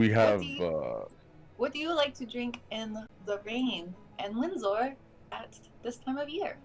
We What do have you What do you like to drink in the rain and Windsor at this time of year?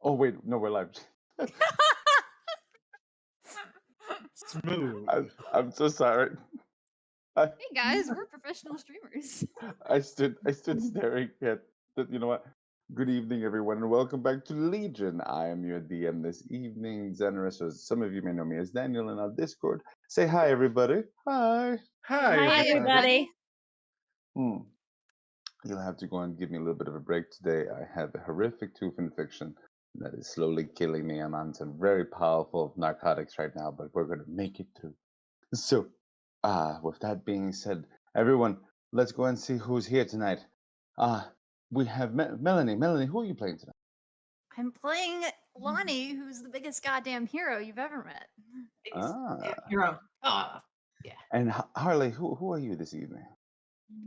Oh wait, no, we're live. Smooth. I'm so sorry. I, Hey guys, we're professional streamers. I stood staring at that. You know what? Good evening, everyone, and welcome back to Legion. I am your DM this evening, Xenorous, or some of you may know me as Daniel in our Discord. Say hi, everybody. Hi. Hi, everybody. Hmm. You'll have to go and give me a little bit of a break today. I have a horrific tooth infection that is slowly killing me. I'm on some very powerful narcotics right now, but we're going to make it through. So, with that being said, everyone, let's go and see who's here tonight. We have Melanie. Melanie, who are you playing tonight? I'm playing Lonnie, who's the biggest goddamn hero you've ever met. Biggest damn Ah. hero. Ah, yeah. And Harley, who are you this evening?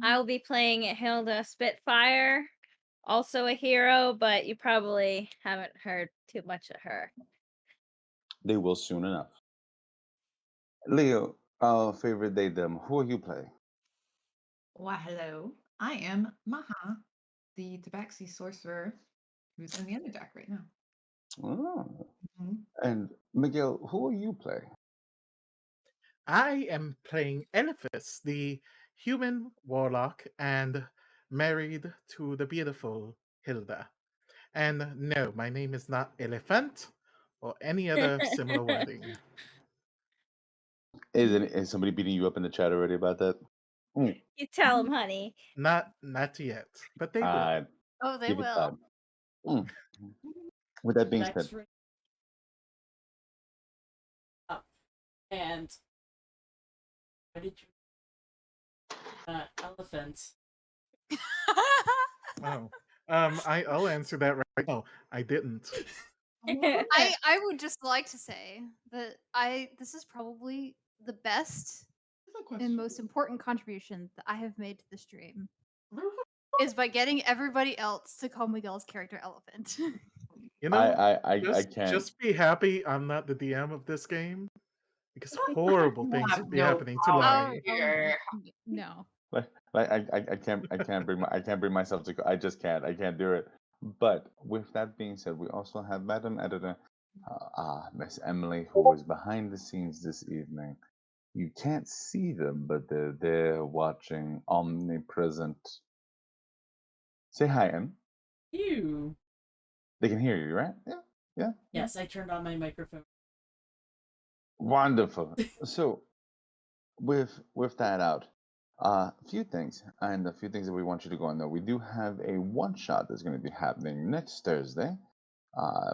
I'll be playing Hilda Spitfire, also a hero, but you probably haven't heard too much of her. They will soon enough. Leo, favorite daydom. Who are you playing? Why, hello. I am Maha, the Tabaxi sorcerer who's in the Underdark right now. Oh. Mhm. And Miguel, who are you playing? I am playing Elephas, the human warlock, and married to the beautiful Hilda. And no, my name is not Elephant or any other similar wording. Is somebody beating you up in the chat already about that? Mm. You tell him, honey. Not yet, but they will. Oh, they Give it will. time. Mm. With that being Next said, ring up. And where did you elephant? Oh, I'll answer that right now. I didn't. I would just like to say that this is probably the best That's a and question. most important contribution that I have made to the stream is by getting everybody else to call Miguel's character Elephant. You know, I can't. just be happy I'm not the DM of this game because horrible You things have would be no happening to power Lonnie. here. No. Like I can't bring myself to. I just can't. I can't do it. But with that being said, we also have Madam Editor, Miss Emily, who is behind the scenes this evening. You can't see them, but they're there watching, omnipresent. Say hi, Em. You. They can hear you, right? Yeah. Yes, I turned on my microphone. Wonderful. So, with that out, a few things, and a few things that we want you to go on. Though we do have a one shot that's going to be happening next Thursday,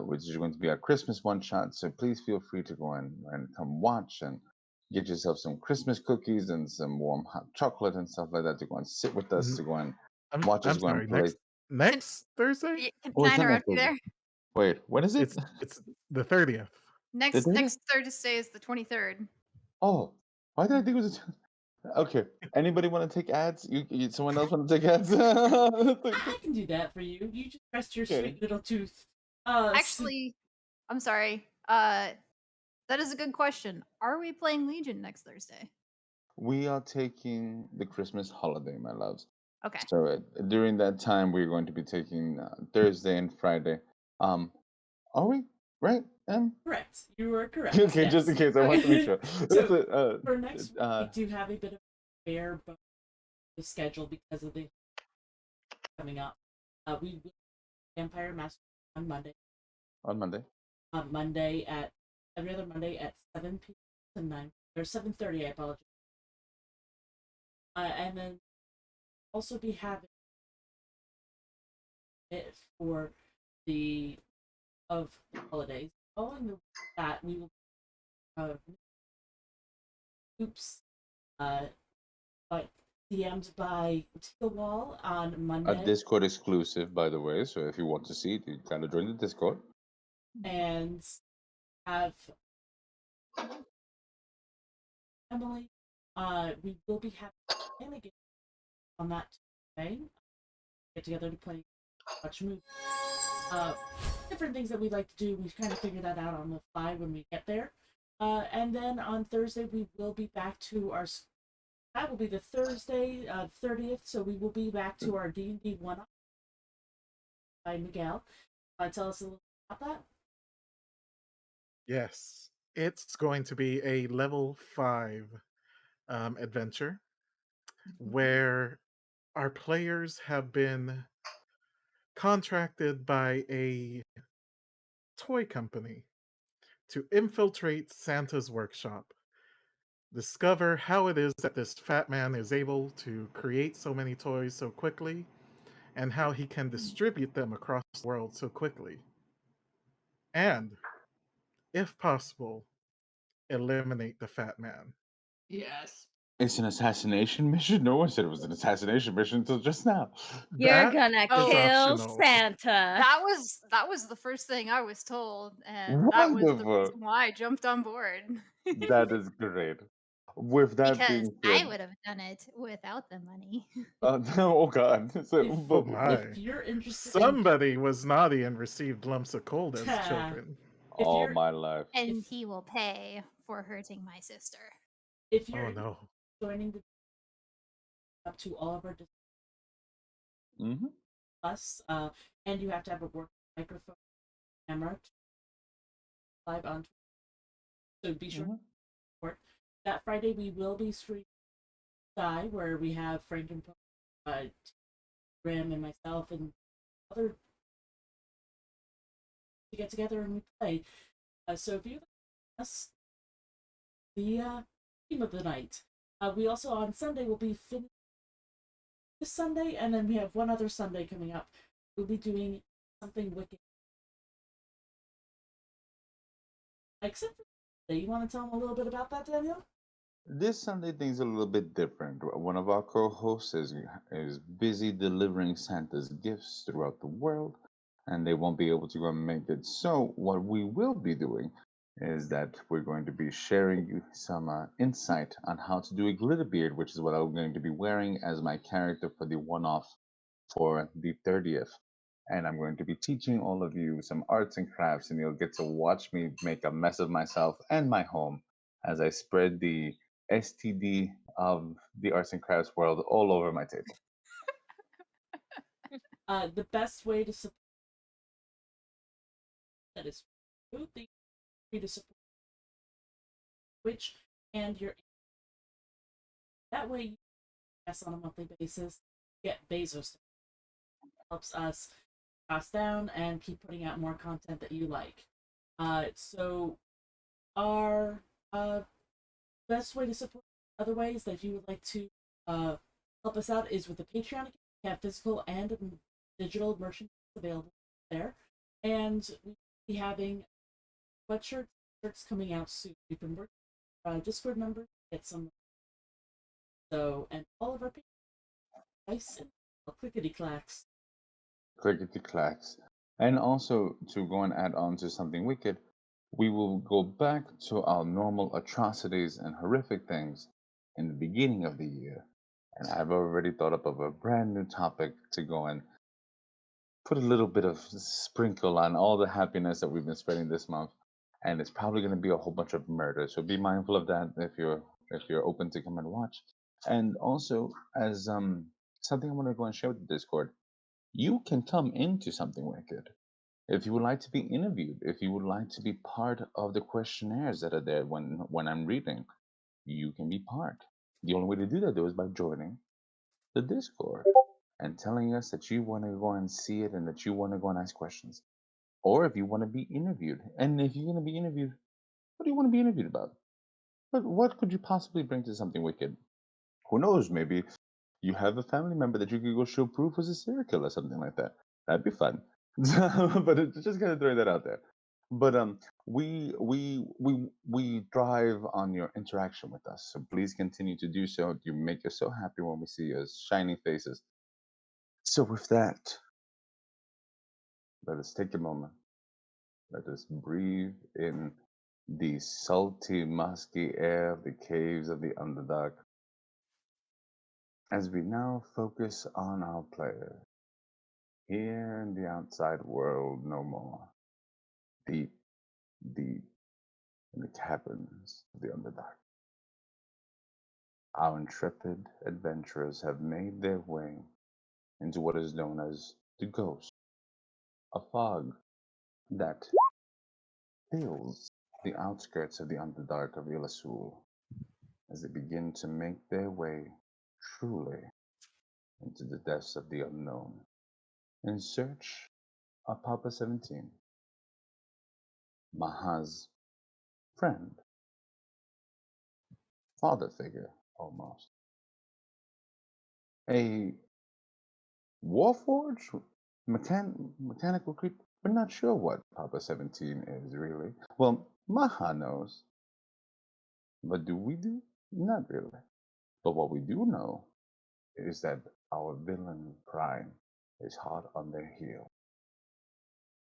which is going to be our Christmas one shot. So please feel free to go in and come watch and get yourself some Christmas cookies and some warm hot chocolate and stuff like that to go and sit with us N- to go and I'm watch us I'm go and sorry. play. Next Thursday? Can Oh, I it's not interrupt next you Thursday. there? Wait, when is it? It's the 30th. Next did it? next Thursday is the 23rd. Oh, why did I think it was? Okay. Anybody want to take ads? Someone else want to take ads? I can do that for you. You just rest your Okay. sweet little tooth. Actually, I'm sorry. That is a good question. Are we playing Legion next Thursday? We are taking the Christmas holiday, my loves. Okay. So during that time, we're going to be taking Thursday and Friday. Are we right? Correct. You are correct. Okay, just in case, I want to be sure. So, for next week, we do have a bit of a fair the schedule because of the coming up. We will Vampire Master on Monday. On Monday. On Monday at every other Monday at 7 p.m. to 9 or 7:30. I apologize. And then also be having it for the of the holidays. Following that, we will oops, but DM'd by Teal Wall on A Monday, Discord exclusive, by the way. So if you want to see it, you kind of join the Discord. and have Emily. We will be having shenanigans on that today. Get together to play watch movies. Different things that we like to do. We kind of figure that out on the fly when we get there. And then on Thursday we will be back to our. That will be the Thursday 30th. So we will be back to our D&D one by Miguel. Tell us a little about that. Yes, it's going to be a level 5 adventure where our players have been contracted by a toy company to infiltrate Santa's workshop, discover how it is that this fat man is able to create so many toys so quickly, and how he can distribute them across the world so quickly. And, if possible, eliminate the fat man. Yes. It's an assassination mission? No one said it was an assassination mission until just now. You're That gonna Oh. is kill optional. Santa. That was the first thing I was told, and that was the Wonderful. reason why I jumped on board. That is great. With that Because being I said, would have done it without the money. oh god. So, If- Oh but, my. If you're interested in Somebody was naughty and received lumps of cold as Yeah. children. if all you're my life. And If- he will pay for hurting my sister. if you're Oh no. joining the up to all of our Hmm. us, and you have to have a work microphone camera to live on Twitch. So be sure to support. That Friday we will be streaming Sky, where we have Frank and Graham and myself and other to get together and we play. So if you us the theme of the night. We also on Sunday will be finished this Sunday, and then we have one other Sunday coming up. We'll be doing something wicked. Except for Sunday. You want to tell them a little bit about that, Daniel? This Sunday thing's a little bit different. One of our co-hosts is busy delivering Santa's gifts throughout the world, and they won't be able to go and make it. So what we will be doing is that we're going to be sharing you some insight on how to do a glitter beard, which is what I'm going to be wearing as my character for the one-off for the 30th. And I'm going to be teaching all of you some arts and crafts, and you'll get to watch me make a mess of myself and my home as I spread the STD of the arts and crafts world all over my table. The best way to support that is through the free to support Twitch and your that way you pass on a monthly basis, get Bezos helps us pass down and keep putting out more content that you like. So our best way to support other ways that you would like to help us out is with the Patreon. We have physical and digital merchandise available there, and we'll be having sweatshirts shirts coming out soon. We've been working Discord members to get some. So and all of our nice and clickety clacks. Clickety clacks. And also, to go and add on to something wicked, we will go back to our normal atrocities and horrific things in the beginning of the year. And I've already thought up of a brand new topic to go and put a little bit of sprinkle on all the happiness that we've been spreading this month. And it's probably going to be a whole bunch of murder. So be mindful of that if you're open to come and watch. And also, as something I want to go and share with the Discord, you can come into something wicked. If you would like to be interviewed, if you would like to be part of the questionnaires that are there when I'm reading, you can be part. The only way to do that though is by joining the Discord and telling us that you want to go and see it and that you want to go and ask questions. Or if you want to be interviewed. And if you're going to be interviewed, what do you want to be interviewed about? What could you possibly bring to something wicked? Who knows? Maybe you have a family member that you could go show proof was a serial killer, something like that. That'd be fun. But it's just gonna throw that out there. But we thrive on your interaction with us. So please continue to do so. You make us so happy when we see your shining faces. So with that, let us take a moment. Let us breathe in the salty, musky air of the caves of the Underdark as we now focus on our player. Here in the outside world no more. Deep, deep in the caverns of the Underdark. Our intrepid adventurers have made their way into what is known as the Ghost, a fog that fills the outskirts of the Underdark of Ilasul as they begin to make their way truly into the depths of the unknown in search of Papa 17, Maha's friend, father figure almost. A Warforged? Mechanical creature? We're not sure what Papa 17 is really. Well, Maha knows. But do we do? Not really. But what we do know is that our villain Prime is hot on their heel,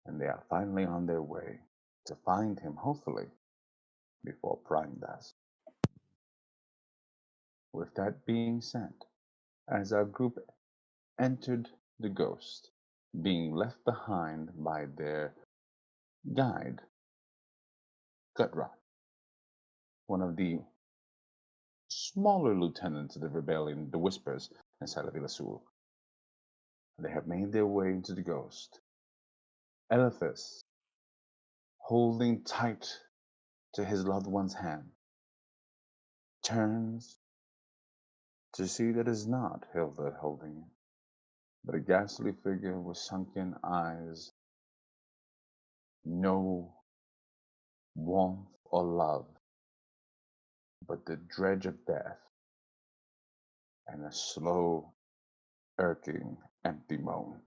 and they are finally on their way to find him, hopefully, before Prime does. With that being said, as our group entered the Ghost, being left behind by their guide, Gutrot, one of the smaller lieutenants of the rebellion, the Whispers, inside of Ilasul. They have made their way into the Ghost. Elephas, holding tight to his loved one's hand, turns to see that it's not Hilda holding it, but a ghastly figure with sunken eyes, no warmth or love, but the dredge of death and a slow, irking, empty moan.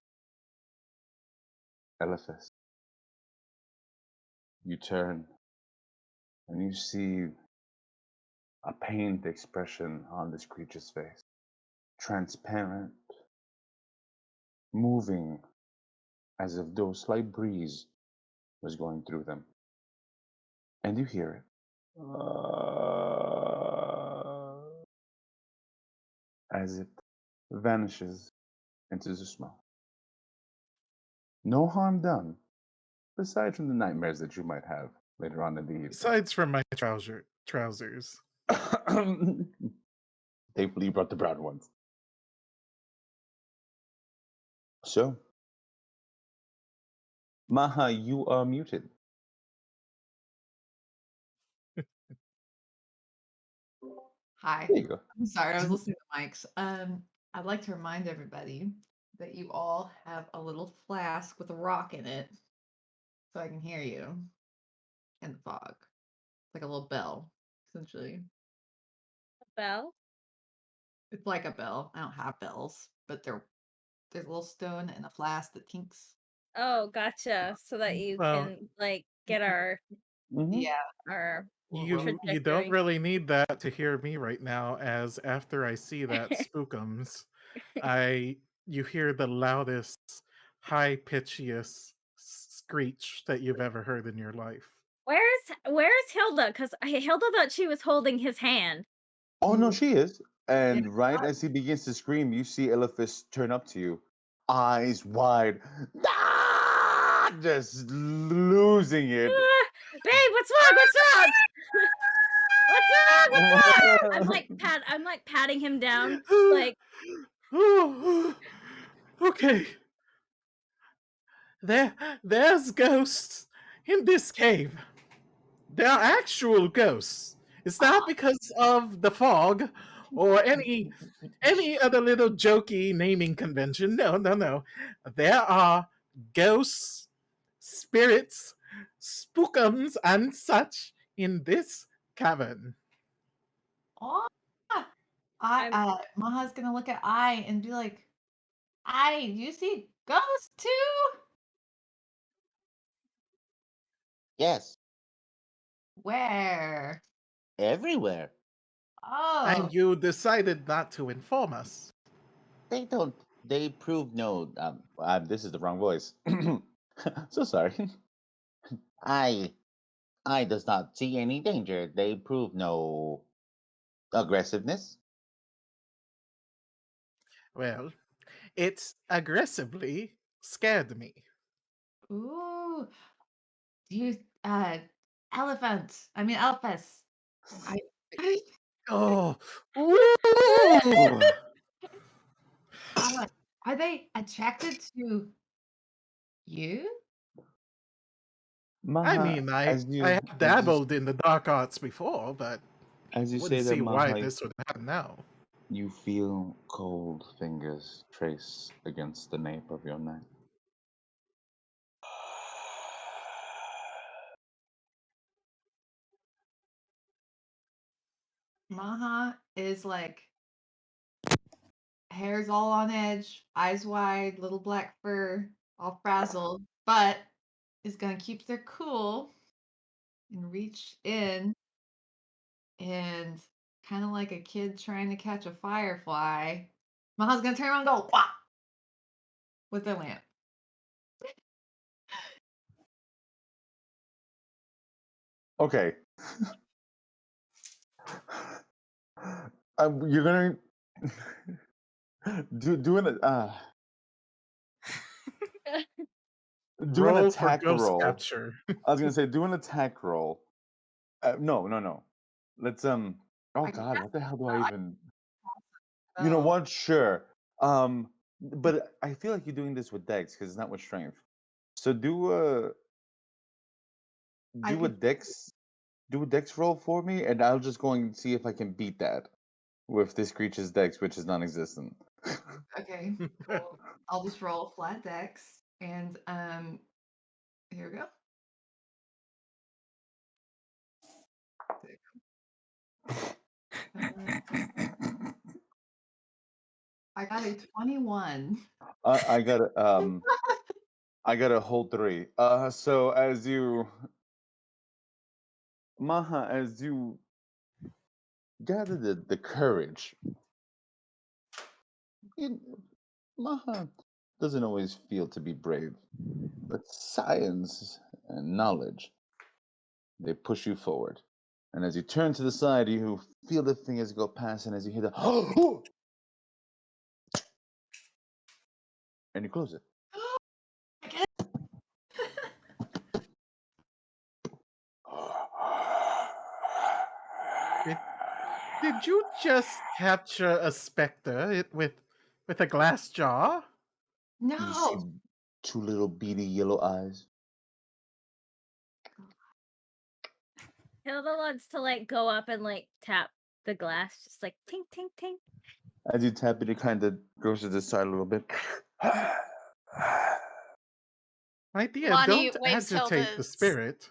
Elephas, you turn and you see a pained expression on this creature's face, transparent, moving as if though slight breeze was going through them. And you hear it. As it vanishes into the smoke. No harm done, aside from the nightmares that you might have later on in the evening. Besides from my trousers. Thankfully, you brought the brown ones. So, Maha, you are muted. Hi. There you go. I'm sorry, I was listening to mics. I'd like to remind everybody that you all have a little flask with a rock in it, so I can hear you in the fog, like a little bell, essentially. Bell? It's like a bell. I don't have bells, but there's a little stone and a flask that tinks. Oh, gotcha. So that you Well, can like get our Yeah. our you don't trajectory. really need that to hear me right now, as after I see that spookums, you hear the loudest, high pitchiest screech that you've ever heard in your life. Where's Hilda? Because Hilda thought she was holding his hand. Oh no, she is. Yeah. And right as he begins to scream, you see Elephas turn up to you, eyes wide, just losing it. Babe, what's wrong? What's wrong? What's wrong? What's wrong? I'm like patting him down. Like, Okay. There's ghosts in this cave. There are actual ghosts. It's not because of the fog or any other little jokey naming convention. No. There are ghosts, spirits, spookums, and such in this cavern. Oh, I'm- Maha's gonna look at I and be like, "I, you see ghosts too?" Yes, Where? everywhere. Oh, And you decided not to inform us. They don't. They prove no. This is the wrong voice. So sorry. I. I does not see any danger. They prove no aggressiveness. Well, it aggressively scared me. ooh, you, elephant. I mean, Elphas. I, Oh, ooh. are they attracted to you? I Maha, mean, I as have you dabbled in the dark arts before, but as you wouldn't say that, see why Maha, this would happen now. you feel cold fingers trace against the nape of your neck. Maha is like hair's all on edge, eyes wide, little black fur, all frazzled, but is gonna keep their cool and reach in and kind of like a kid trying to catch a firefly. Maha's gonna turn around and go wah with the lamp. Okay. You're gonna do an do an Roll for attack ghost roll. capture. I was gonna say do an attack roll. No. Let's Oh I God, what the hell do I I even? You know know. what? Sure. But I feel like you're doing this with Dex because it's not with Strength. So I do a could Dex roll for me, and I'll just go and see if I can beat that with this creature's Dex, which is non-existent. okay. Cool. I'll just roll a flat dex and here we go. I got a 21. I got a whole 3. So as you Maha, as you gather the courage, Maha doesn't always feel to be brave, but science and knowledge, they push you forward. And as you turn to the side, you feel the thing as you go past, and as you hear the and you close it. Did you just capture a specter with a glass jaw? You see No. 2 little beady yellow eyes. Hilda wants to like go up and like tap the glass, just like tink tink tink. As you tap it, it kind of goes to the side a little bit. My dear, Lonnie don't waves agitate the Hilda's spirit.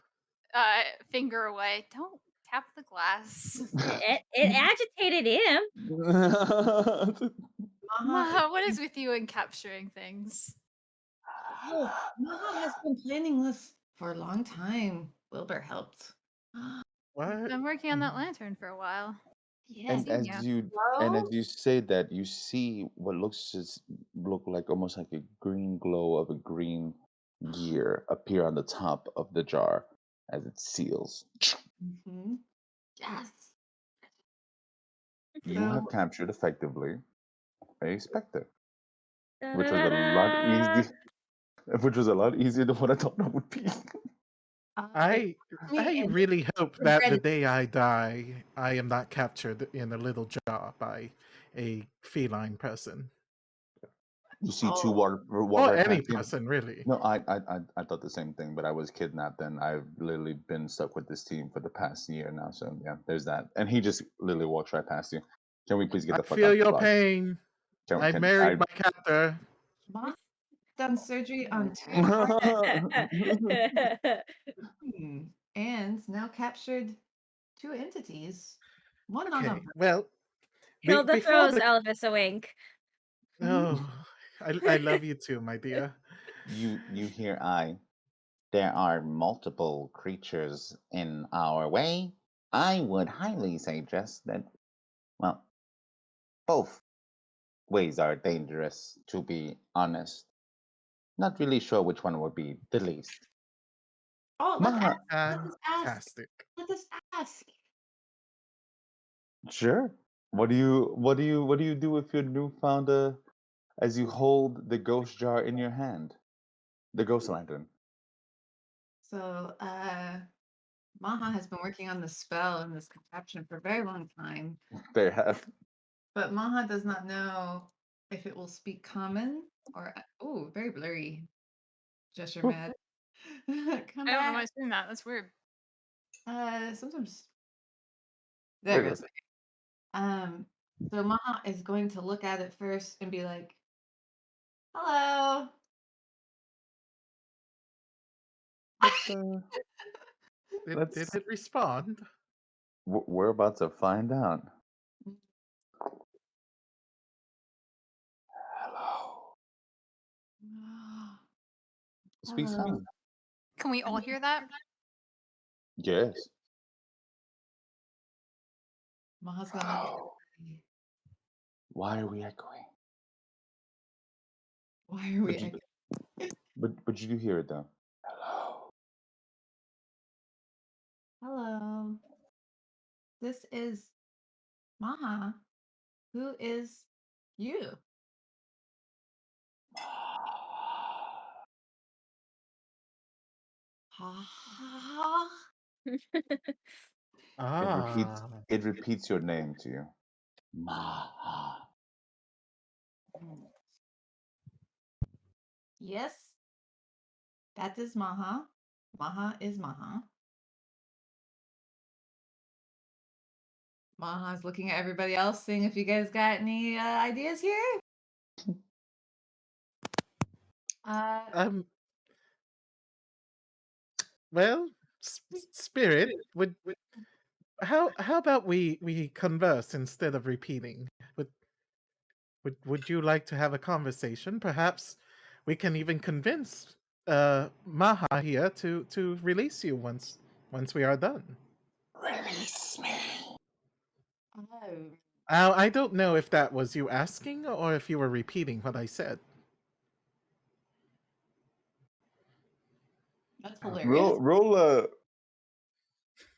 finger away. Don't tap the glass. It agitated him. Maha, Maha, what is with you in capturing things? oh, Maha has been planning this for a long time. Wilbur helped. What? Been working on that lantern for a while. Yes. And Yeah. as you say that, you see what look like almost like a green glow of a green gear appear on the top of the jar as it seals. Mm-hmm. Yes. You have So captured effectively a specter, which was a lot easy, which was a lot easier than what I thought it would be. I me and really hope that the Ready. day I die, I am not captured in a little jar by a feline person. You see 2 Oh, walk Or right any past you. person, really. No, I thought the same thing, but I was kidnapped and I've literally been stuck with this team for the past year now. So yeah, there's that. And he just literally walks right past you. Can we please get I the fuck feel out the your box? pain. I Can married I? my captor. Maha's done surgery on 2 and now captured 2 entities. One on Okay, a well, Hilda before throws the Elvis a wink. oh, I love you too, my dear. You hear there are multiple creatures in our way. I would highly suggest that, well, both ways are dangerous, to be honest. Not really sure which one would be the least. Oh, Maha, let us ask. Fantastic. Let us ask. sure. What do you do with your newfound as you hold the ghost jar in your hand? The ghost lantern. So, Maha has been working on this spell and this contraption for a very long time, They have. but Maha does not know if it will speak common or oh, very blurry. Gesture mad. Come I don't know why back. it's doing that. That's weird. Sometimes There there it goes. is. So Maha is going to look at it first and be like, "Hello." Let's Did let's it respond? we're about to find out. Hello. Speak Hello. sound. Can we all hear that? Yes. Maha's gonna look at Oh, everybody. why are we echoing? Why are we But you, echoing? but you do hear it though. Hello. Hello. This is Maha. Who is you? Ha ha. It repeats. Ah, It repeats your name to you. Maha. Yes, that is Maha. Maha is Maha. Maha's looking at everybody else, seeing if you guys got any ideas here. Uh, um, well, Spirit, how about we converse instead of repeating? Would would you like to have a conversation? Perhaps we can even convince Maha here to release you once we are done. Release me. oh, I don't know if that was you asking or if you were repeating what I said. that's hilarious.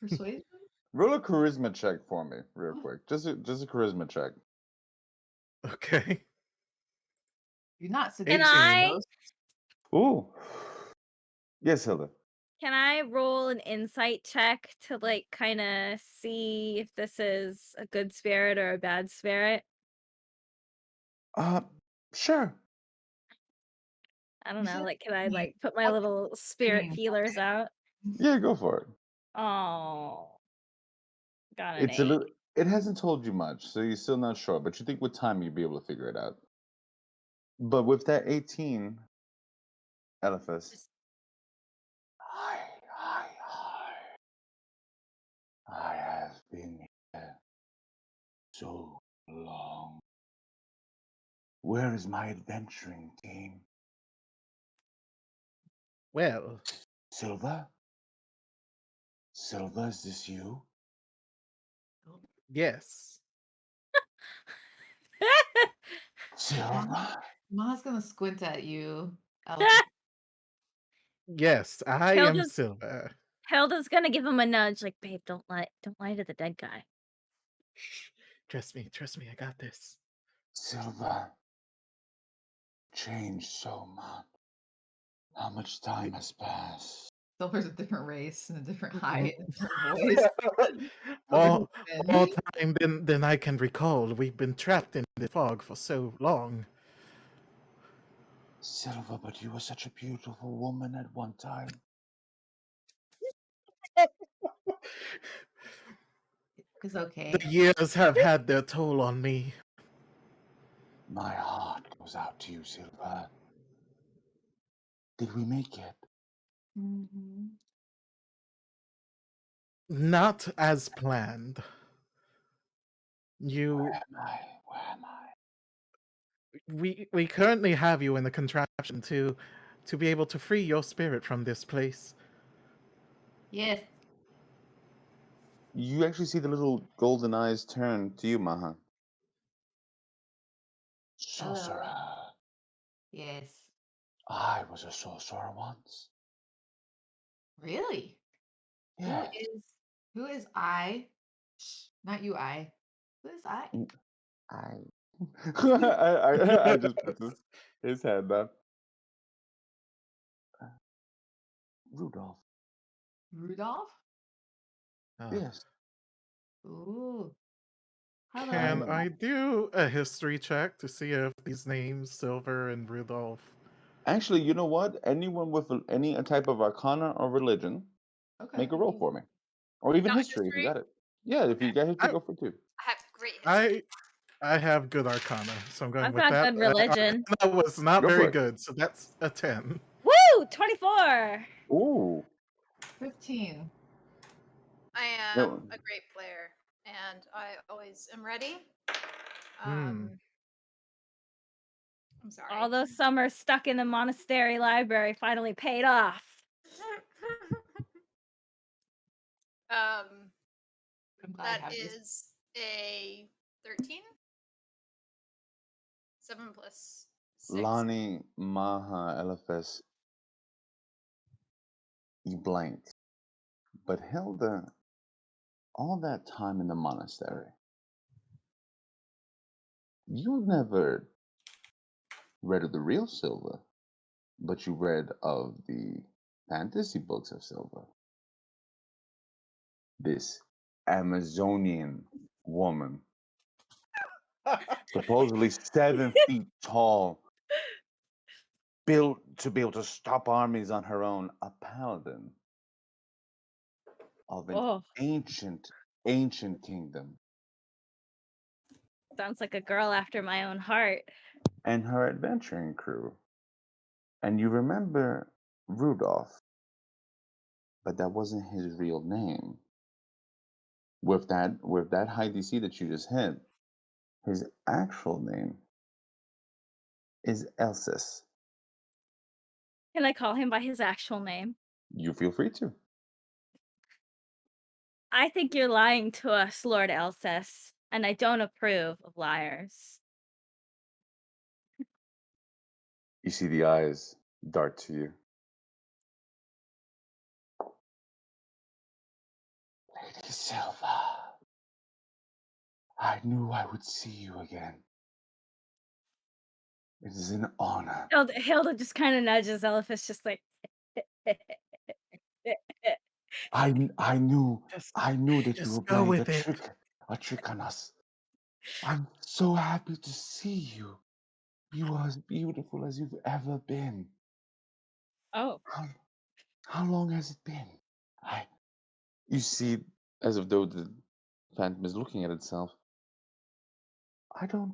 Persuasion? Roll a charisma check for me, real quick. Just a charisma check. Okay. You're not Can seducing I ghosts. Ooh. Yes, Hilda. can I roll an insight check to like kind of see if this is a good spirit or a bad spirit? Sure. I don't You know. said Like, can I me. like put my That's little spirit mean. feelers out? Yeah, go for it. Oh, got an It's a 8. little. It hasn't told you much, so you're still not sure. But you think with time you'll be able to figure it out. But with that 18, Eliphas. Hi, hi, hi. I have been here so long. Where is my adventuring team? Well, Silva? Silva, is this you? yes. Silva? Maha's gonna squint at you. Elephant. Yes, I am Hilda's Silver. Hilda's gonna give him a nudge, like, babe, don't lie to the dead guy. Shh. Trust me, I got this. Silva. Changed so much. How much time has passed? Silver's a different race and a different height and a different voice. more, Silver's more thin. time than I can recall. We've been trapped in the fog for so long. Silva, but you were such a beautiful woman at one time. It's okay. The years have had their toll on me. My heart goes out to you, Silva. Did we make it? Mm-hmm. Not as planned. You Where am I? Where am I? we currently have you in the contraption to be able to free your spirit from this place. Yes. You actually see the little golden eyes turn to you, Maha. Hello. Sorcerer. Yes. I was a sorcerer once. Really? Yes. Who is I? Shh, not you, I. Who is I? I just put his hand up. Rudolph. Rudolph? Yes. Ooh. Hello. Can I do a history check to see if these names, Silver and Rudolph? Actually, you know what? Anyone with any type of arcana or religion, Okay. make a roll for me. Or even Not history if you history? got it. Yeah, if you got history, I- go for 2. I have great history. I have good arcana, so I'm going I've with got that. good religion. Arcana was not Go for very it. good, so that's a 10. Woo! 24. Ooh. 15. I am No. a great player, and I always am ready. Hmm. I'm sorry. All those summers stuck in the monastery library finally paid off. Um, I'm glad I that have this. is A 13? 7 plus 6. Lonnie, Maha, Eliphas, you blanked. But Hilda, all that time in the monastery, you never read of the real Silva, but you read of the fantasy books of Silva. This Amazonian woman, supposedly 7 feet tall, built to be able to stop armies on her own, a paladin of an Oh, ancient kingdom. sounds like a girl after my own heart. And her adventuring crew. And you remember Rudolph, but that wasn't his real name. With that high DC that you just hit, his actual name is Elsis. Can I call him by his actual name? You feel free to. I think you're lying to us, Lord Elsis, and I don't approve of liars. You see the eyes dart to you. Lady Silva, I knew I would see you again. It is an honor. Hilda just kind of nudges Eliphas, just like. I knew Just, that you just were go playing with it. a trick on us. I'm so happy to see you. You are as beautiful as you've ever been. Oh, How long has it been? You see, as if though the phantom is looking at itself. I don't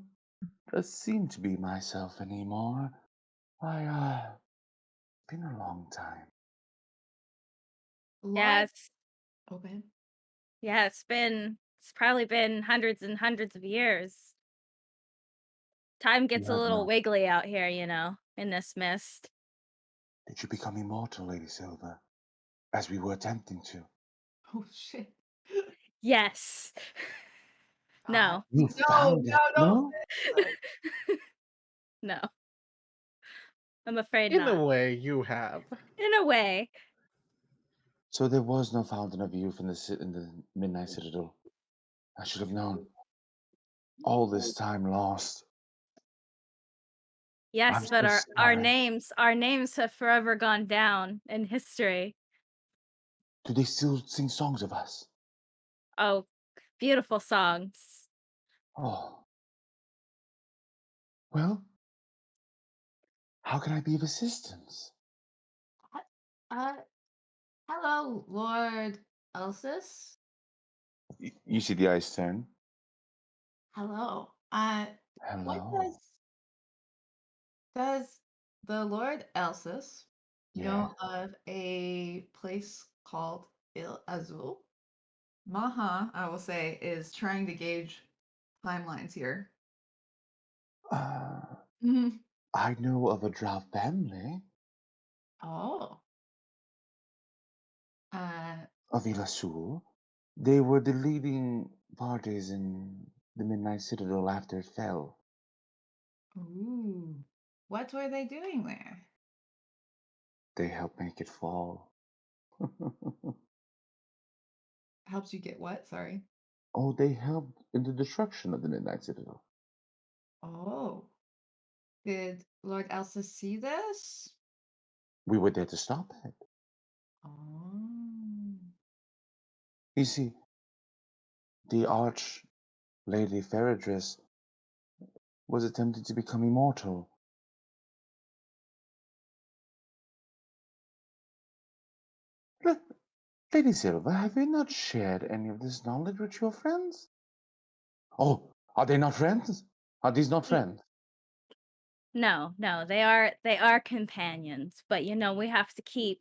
seem to be myself anymore. Been a long time. yeah, Lord, oh, man. it's probably been hundreds and hundreds of years. Time gets a have little not. wiggly out here, in this mist. Did you become immortal, Lady Silver, as we were attempting to? Oh shit. Yes. No. You No, found it, no? No. I'm afraid In a not. way, you have. In a way. So there was no fountain of youth in the Midnight Citadel. I should have known. All this time lost. Yes, I'm but so our sorry. names have forever gone down in history. Do they still sing songs of us? Oh, beautiful songs. Oh. Well, how can I be of assistance? Uh, hello, Lord Elsis. You see the eyes turn. Hello. What Hello. does the Lord Elsis Yeah. know of a place called Il Azul? Maha, I will say, is trying to gauge timelines here. Mhm. I know of a drow family Oh. of Ilasul. They were the leading parties in the Midnight Citadel after it fell. Ooh. What were they doing there? They helped make it fall. Helps you get what? Sorry. Oh, they helped in the destruction of the Midnight Citadel. Oh. Did Lord Elsa see this? We were there to stop it. Oh. You see, the Arch Lady Feridris was attempting to become immortal. Lady Silva, have you not shared any of this knowledge with your friends? Oh, are they not friends? Are these not friends? No, they are companions, but we have to keep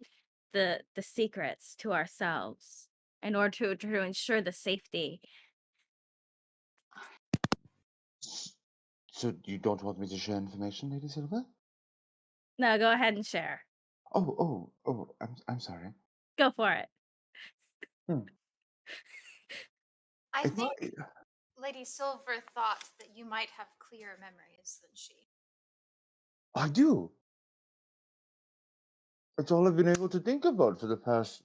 the secrets to ourselves in order to ensure the safety. So you don't want me to share information, Lady Silva? No, go ahead and share. I'm sorry. Go for it. I It's, think it- Lady Silver thought that you might have clearer memories than she. I do. It's all I've been able to think about for the past.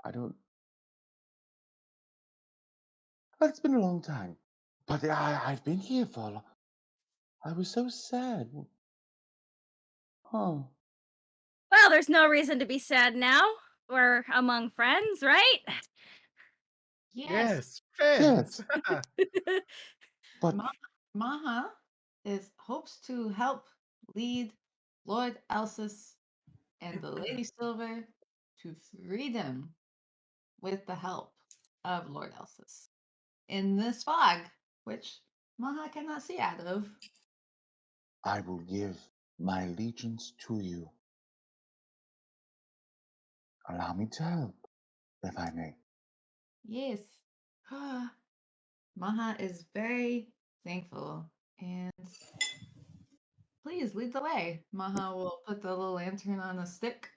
I don't. Well, it's been a long time. But I've been here for a long. I was so sad. Huh. Well, there's no reason to be sad now. We're among friends, right? Yes, Yes, friends. But Maha hopes to help lead Lord Elsis and the Lady Silver to freedom with the help of Lord Elsis in this fog, which Maha cannot see out of. I will give my allegiance to you. Allow me to help, if I may. Yes. Maha is very thankful and please lead the way. Maha will put the little lantern on a stick.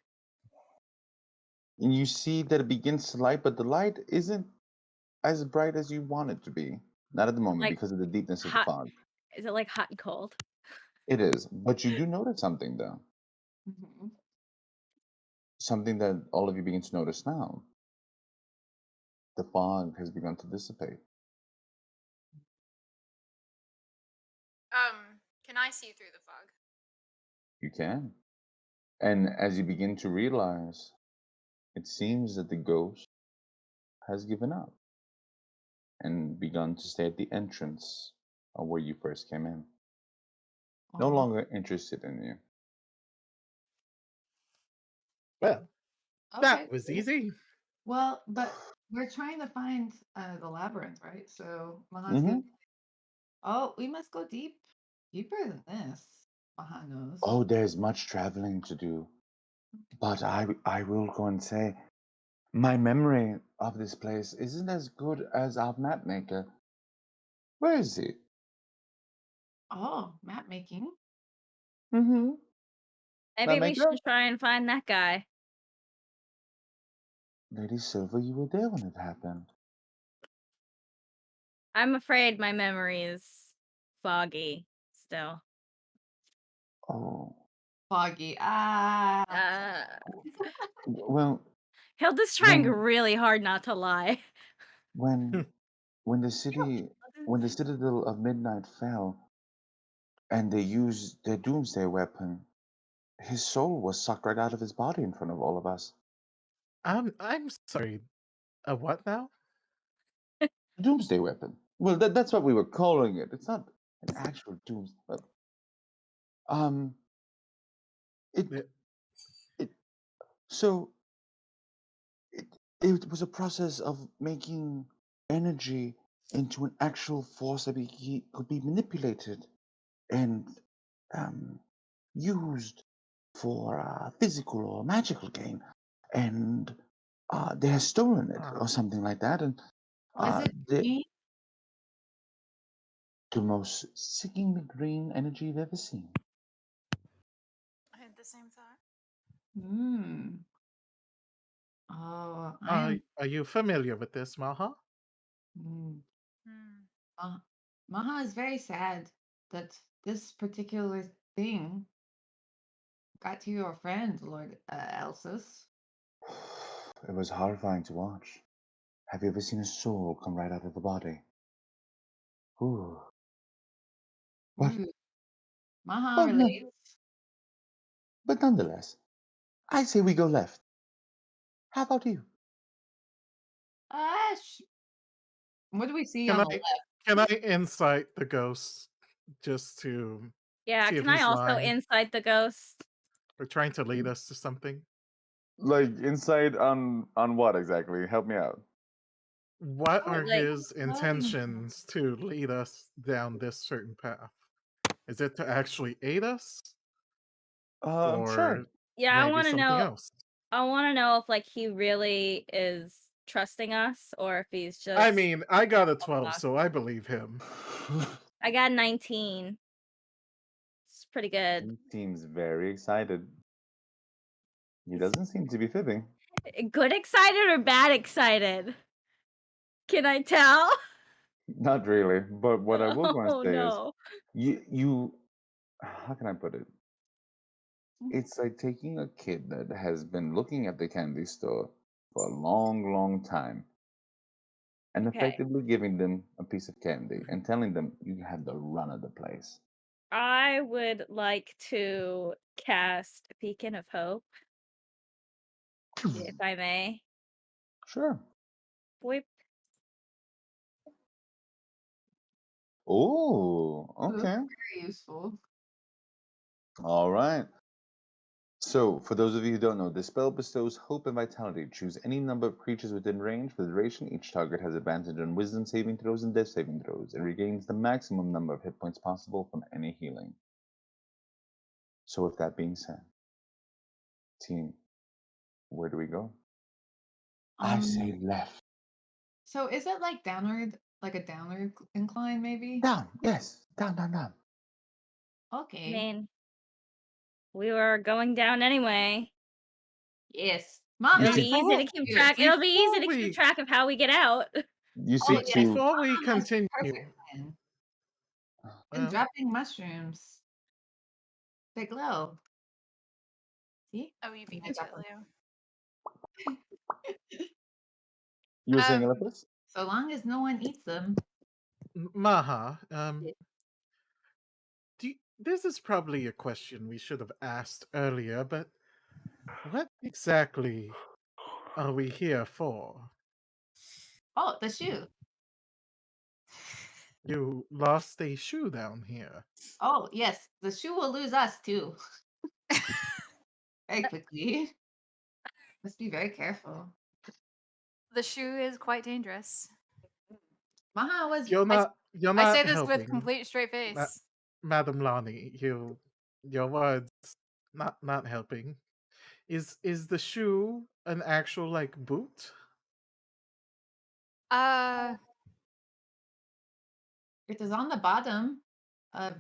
And you see that it begins to light, but the light isn't as bright as you want it to be. Not at the moment Like because of the deepness of the hot. fog. Is it like hot and cold? It is. But you do notice something, though. Mhm. Something that all of you begin to notice now. The fog has begun to dissipate. Can I see through the fog? You can. And as you begin to realize, it seems that the ghost has given up and begun to stay at the entrance of where you first came in. No Aw. longer interested in you. Well, Okay. that was easy. Well, but we're trying to find the labyrinth, right? So Maha's Mm-hmm. good. Oh, we must go deeper than this. Maha knows. Oh, there's much traveling to do. But I will go and say, my memory of this place isn't as good as our map maker. Where is he? Oh, map making. Mm-hmm. Maybe Map we maker? should try and find that guy. Lady Silver, you were there when it happened. I'm afraid my memory is foggy still. Oh, Foggy. Ah. well, Hilda's trying when really hard not to lie. when when the citadel of midnight fell, and they used their doomsday weapon, his soul was sucked right out of his body in front of all of us. I'm sorry. What now? Doomsday weapon. Well, that's what we were calling it. It's not an actual doomsday. Um, it Eh, it so it it was a process of making energy into an actual force that could be manipulated and um, used for physical or magical gain, and they have stolen it or something like that, and Was it green? the most sickeningly green energy you've ever seen. I had the same thought. Hmm. Oh, I am. Are you familiar with this, Maha? Mm. Hmm. Maha is very sad that this particular thing got to your friend, Lord Elsis. It was horrifying to watch. Have you ever seen a soul come right out of the body? Ooh. But, Ooh. Maha but, no, relates. but nonetheless, I say we go left. How about you? What do we see Can on I the left? can I incite the ghost just to Yeah, see if can I he's also lying incite the ghost? or trying to lead us to something? Like insight on what exactly? Help me out. What Oh, are Like, his intentions to lead us down this certain path? Is it to actually aid us, Sure. or yeah, maybe something else? I want to know if like he really is trusting us or if he's just I mean, I got a a 12, bluff. so I believe him. I got 19. It's pretty good. He seems very excited. He He's doesn't seem to be fibbing. good excited or bad excited? Can I tell? Not really, but what I will go and Oh say is, no. you, how can I put it? It's like taking a kid that has been looking at the candy store for a long, long time and Okay. effectively giving them a piece of candy and telling them you have the run of the place. I would like to cast Beacon of Hope, if I may. Sure. Boop. Oh, Ooh, okay. very useful. All right. So, for those of you who don't know, the spell bestows hope and vitality. Choose any number of creatures within range. For the duration, each target has advantage on wisdom saving throws and death saving throws. It regains the maximum number of hit points possible from any healing. So, with that being said, team, where do we go? I say left. So is it like downward, like a downward incline, maybe? Down. Yes. Down, down, down. I Okay. mean, we were going down anyway. Yes. It'll Maha, be easy to let's keep do it. track. It'll be easy Before to keep we track of how we get out. You Oh see yes, two. before we Maha has a continue, perfect plan. And well, dropping mushrooms. They glow. See? Oh, you beat I me to got it, them. Leo. You were saying, Um, Olympus? So long as no one eats them. Maha, Yeah. this is probably a question we should have asked earlier, but what exactly are we here for? Oh, the shoe. You lost a shoe down here. Oh yes, the shoe will lose us too. Very quickly. Must be very careful. The shoe is quite dangerous. Maha was You're I not say this with helping, complete straight Ma- face. Madam Lonnie. Your words not helping. Is the shoe an actual like boot Uh, it is on the bottom of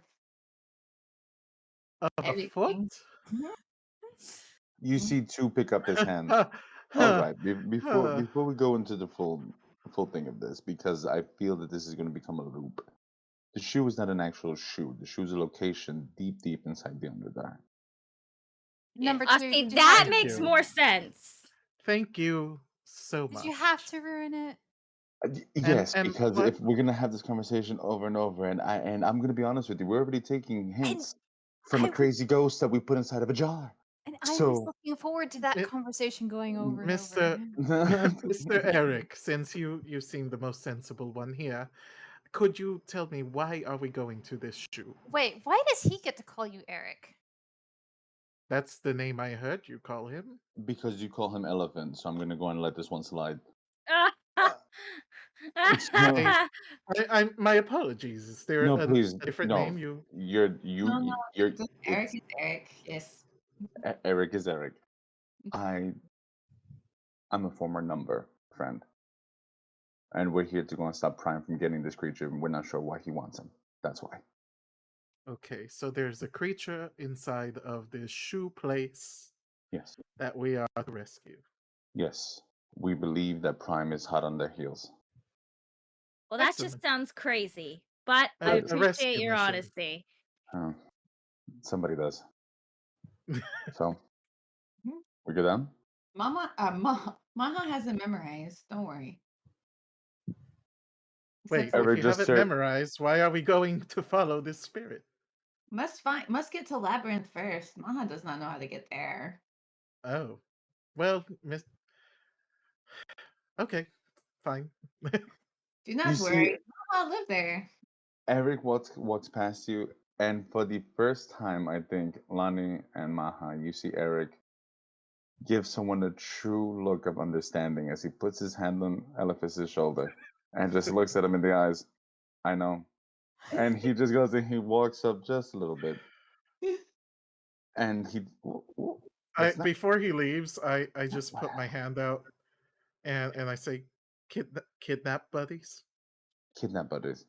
of a foot? everything. Mhm. You Mhm. see two pick up his hand. All Huh, right. Before huh. we go into the full thing of this, because I feel that this is going to become a loop. The shoe is not an actual shoe. The shoe is a location deep, deep inside the Underdark. number Yes. two, See, did you that have Thank to makes you. more sense. Thank you so did you have much. to ruin it? Yes, And because what if we're gonna have this conversation over and over, and I'm gonna be honest with you, we're already taking And hints from a I was crazy ghost that we put inside of a jar. and I was So, looking forward to that it, conversation going over and Mr. over. Mr. Eric, since you seem the most sensible one here, could you tell me why are we going to this shoe? Wait, why does he get to call you Eric? That's the name I heard you call him. because you call him Elephant, so I'm gonna go and let this one slide. I, So, my apologies. Is there no, a please, different no. name you? No, You're. just Eric It's is Eric. Yes. Eric is Eric. I'm a former number friend, and we're here to go and stop Prime from getting this creature, and we're not sure why he wants him. That's why. Okay, so there's a creature inside of this shoe place Yes, that we are to rescue. yes. We believe that Prime is hot on their heels. Well, that Excellent. just sounds crazy, but I A rescue appreciate your mission. honesty. Somebody does. So, Mhm. we go down. Maha hasn't memorized. Don't worry. Wait, Since if Eric you just have it start. memorized, why are we going to follow this spirit? must get to Labyrinth first. Maha does not know how to get there. Oh, well, okay, fine. Do You not see, worry. Maha live there. Eric walks past you, and for the first time, I think Lani and Maha, you see Eric give someone a true look of understanding as he puts his hand on Eliphas's shoulder and just looks at him in the eyes. I know. And he just goes and he walks up just a little bit. And he. What's that? Before he leaves, I just What put my happened? hand out and I say, kidnap buddies. Kidnap buddies.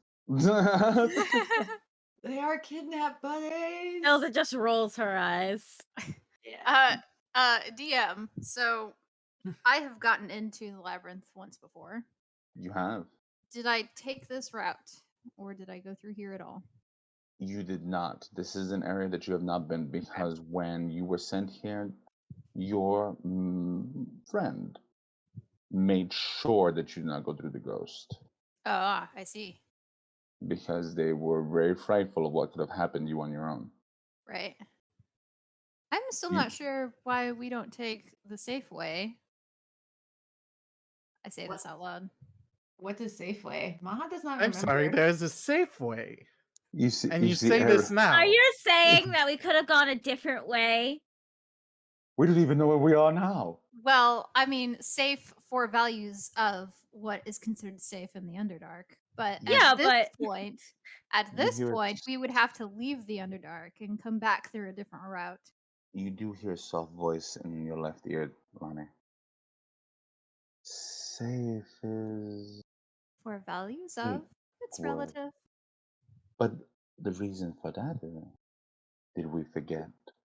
They are kidnapped buddies. Hilda just rolls her eyes. Yeah. DM. So I have gotten into the labyrinth once before. You have. Did I take this route, or did I go through here at all? You did not. This is an area that you have not been because when you were sent here, your friend made sure that you did not go through the ghost Oh, I see. because they were very frightful of what could have happened to you on your own. Right. I'm still You, not sure why we don't take the safe way. I say What? this out loud. What is Safeway? Maha does not I'm sorry, remember. there's a safe way. you see, And you you see, say this now. Are you saying that we could have gone a different way? we don't even know where we are now. Well, I mean, safe for values of what is considered safe in the Underdark. But Yeah, at this but point, at You this hear point, we would have to leave the Underdark and come back through a different route. you do hear a soft voice in your left ear, Lonnie. Safe is For values a of, it's word, relative. but the reason for that is, did we forget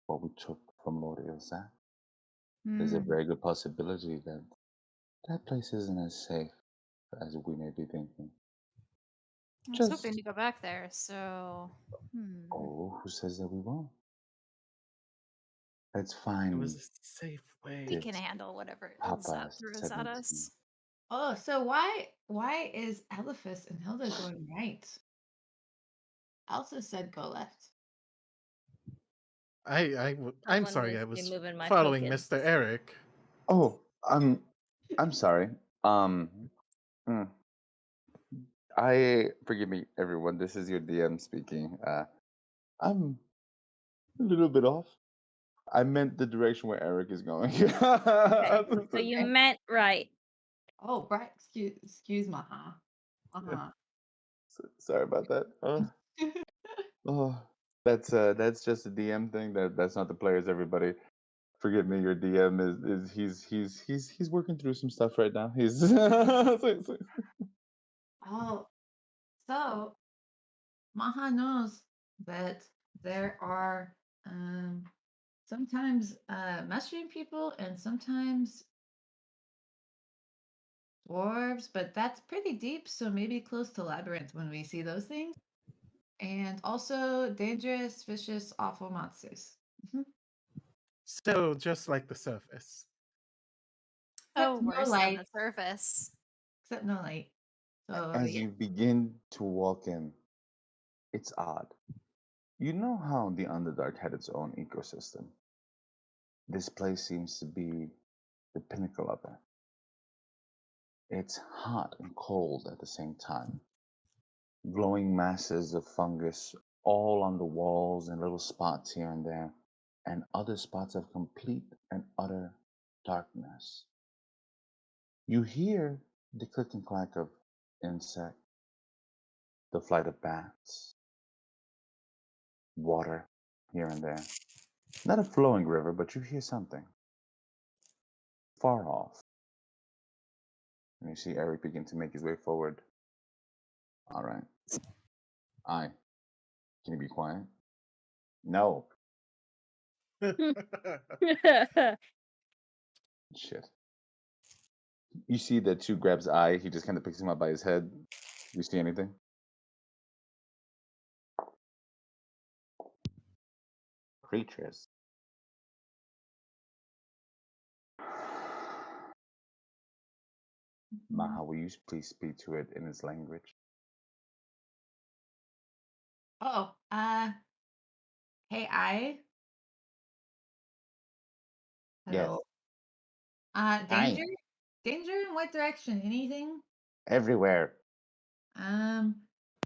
what we took from Lord Ilzak? There's a Hmm. very good possibility that that place isn't as safe as we may be thinking. I was hoping Just, to go back there, so. oh, who says that we won't? Let's It find was a safe way. We can this handle whatever Papa Ilzat throws at 17. us. Oh, so why is Elephas and Hilda going right? Elsa said go left. I'm I'm sorry, I be was moving my following tokens. Mr. Eric. Oh, I'm sorry. Mm, forgive me, everyone. This is your DM speaking. I'm a little bit off. I meant the direction where Eric is going. Okay. So you meant right. Oh, right. Excuse Maha. Maha. Sorry about that. Oh, that's just a DM thing. That's not the players. Everybody, forgive me. Your DM is he's working through some stuff right now. He's Oh, so Maha knows that there are sometimes mushroom people and sometimes dwarves, but that's pretty deep, so maybe close to labyrinth when we see those things. And also dangerous, vicious, awful monsters. Mhm. So just like the surface. Oh, Except no worse than light. the surface. Except no light. So as yeah. you begin to walk in, it's odd. You know how the Underdark had its own ecosystem. This place seems to be the pinnacle of it. It's hot and cold at the same time. Glowing masses of fungus all on the walls and little spots here and there, and other spots of complete and utter darkness. You hear the click and clack of insect, the flight of bats, water here and there. Not a flowing river, but you hear something far off. And you see Eric begin to make his way forward. All right. Can you be quiet? No. Shit. You see that Two grabs Eye. He just kind of picks him up by his head. You see anything? Creatures. Maha, will you please speak to it in its language? Oh, hey, Yes. hello. Hi. Danger? Danger in what direction? Anything? Everywhere. Danger.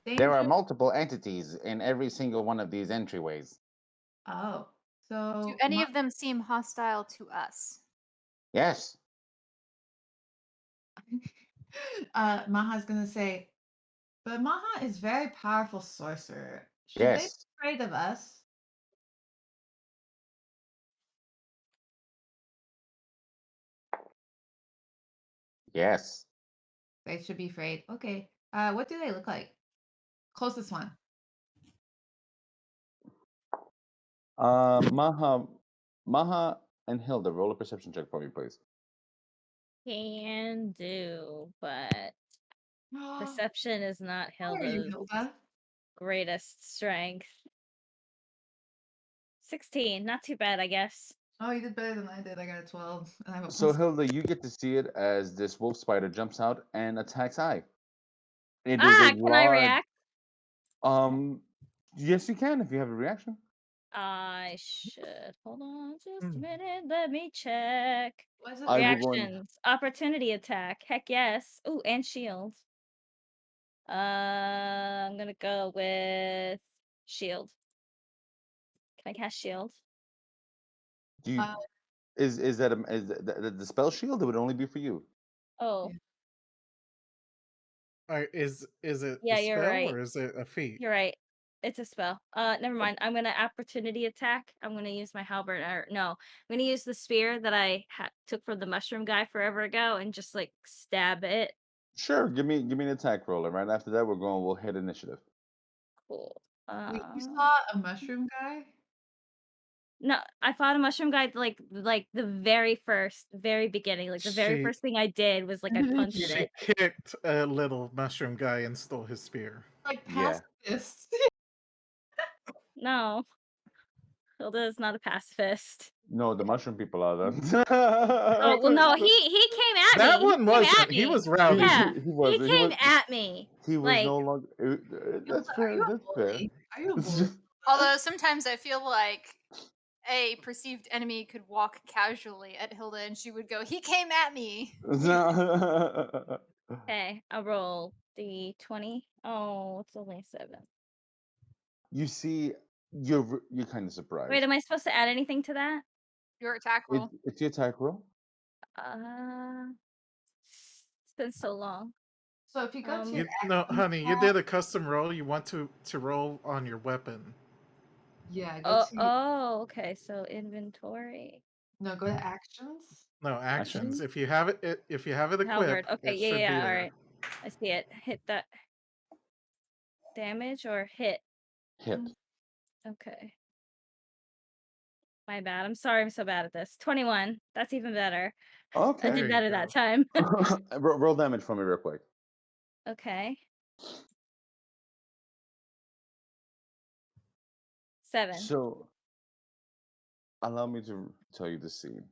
There are multiple entities in every single one of these entryways. Oh, Do so any of them seem hostile to us? Yes. Maha's gonna say, but Maha is very powerful sorcerer. Should they be Yes. afraid of us? Yes. They should be afraid. Okay. What do they look like? Closest one. Maha and Hilda, roll a perception check for me, please. Can do, but Deception is not How are you, Hilda's Hilda? greatest strength. 16, not too bad, I guess. Oh, you did better than I did. I got a 12, and I have a So plus. Hilda, you get to see it as this wolf spider jumps out and attacks I. It is a Can I large. react? Yes, you can if you have a reaction. I should. Hold on just a Hmm. minute. Let me check. What is it? I will go in. Reactions. Opportunity attack. Heck yes. Ooh, and shield. I'm gonna go with shield. Can I cast shield? Do you, Uh, is that the spell shield? It would only be for you. Oh, Is it yeah, a you're spell right. or is it a feat? You're right. It's a spell. Never mind. I'm gonna opportunity attack. I'm gonna use my halberd. Or no, I'm gonna use the spear that I took from the mushroom guy forever ago and just like stab it. Sure, give me an attack roll, and right after that we'll hit initiative. Cool. wait, you saw a mushroom guy? No, I fought a mushroom guy like the very beginning. Like the very She first thing I did was like I punched she it. kicked a little mushroom guy and stole his spear. Like Yeah. pacifist. No, Hilda is not a pacifist. No, the mushroom people are then. Oh well, no, he came at That me. one He came at wasn't. He me. was rowdy. Yeah, he was. he came at me. He was Like no longer. That's Are fair. you a That's fair. bully? Are you a It's bully? just- Although sometimes I feel like a perceived enemy could walk casually at Hilda and she would go, "He came at me." okay, I'll roll the 20. Oh, it's only 7. You see, you're kind of Wait, surprised. am I supposed to add anything to that? Your attack roll. It's your attack roll. It's been so long. So if you go to Um, your No, action honey, you tab- did a custom roll. You want to roll on your weapon. yeah, go to okay. So inventory. no, go to actions. No, actions. Actions? If you have it equipped, Halberd. Okay, it should be yeah, all there. right. I see it. Hit that damage or hit. Hit. Okay. My bad. I'm sorry. I'm so bad at this. 21. That's even better. I Okay. There did you better go. that time. Roll damage for me real quick. Okay. 7. So, allow me to tell you the scene.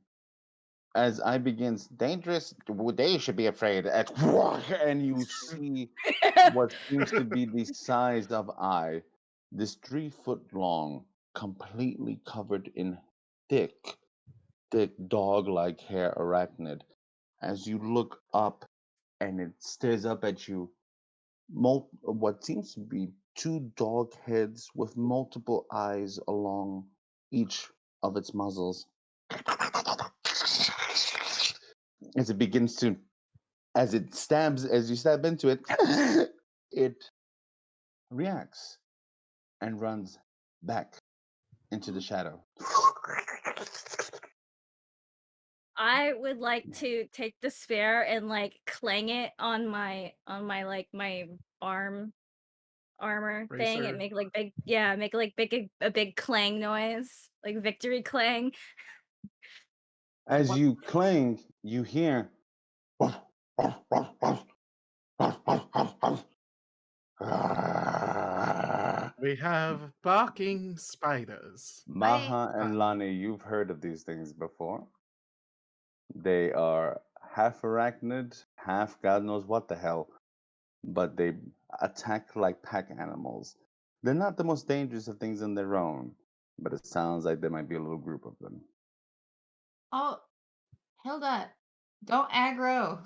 As I begins, dangerous, they should be afraid. And you see what seems to be the size of eye, this 3-foot long, completely covered in thick dog-like hair arachnid. As you look up, and it stares up at you, what seems to be 2 dog heads with multiple eyes along each of its muzzles. As it begins to, as you stab into it, it reacts and runs back into the shadow. I would like to take the spear and like clang it on my like my armor thing Bracer. and make like a big clang noise, like victory clang. As you clang, you hear. We have barking spiders. Maha and Lani, you've heard of these things before. They are half arachnid, half God knows what the hell, but they attack like pack animals. They're not the most dangerous of things on their own, but it sounds like there might be a little group of them. Oh, Hilda, don't aggro.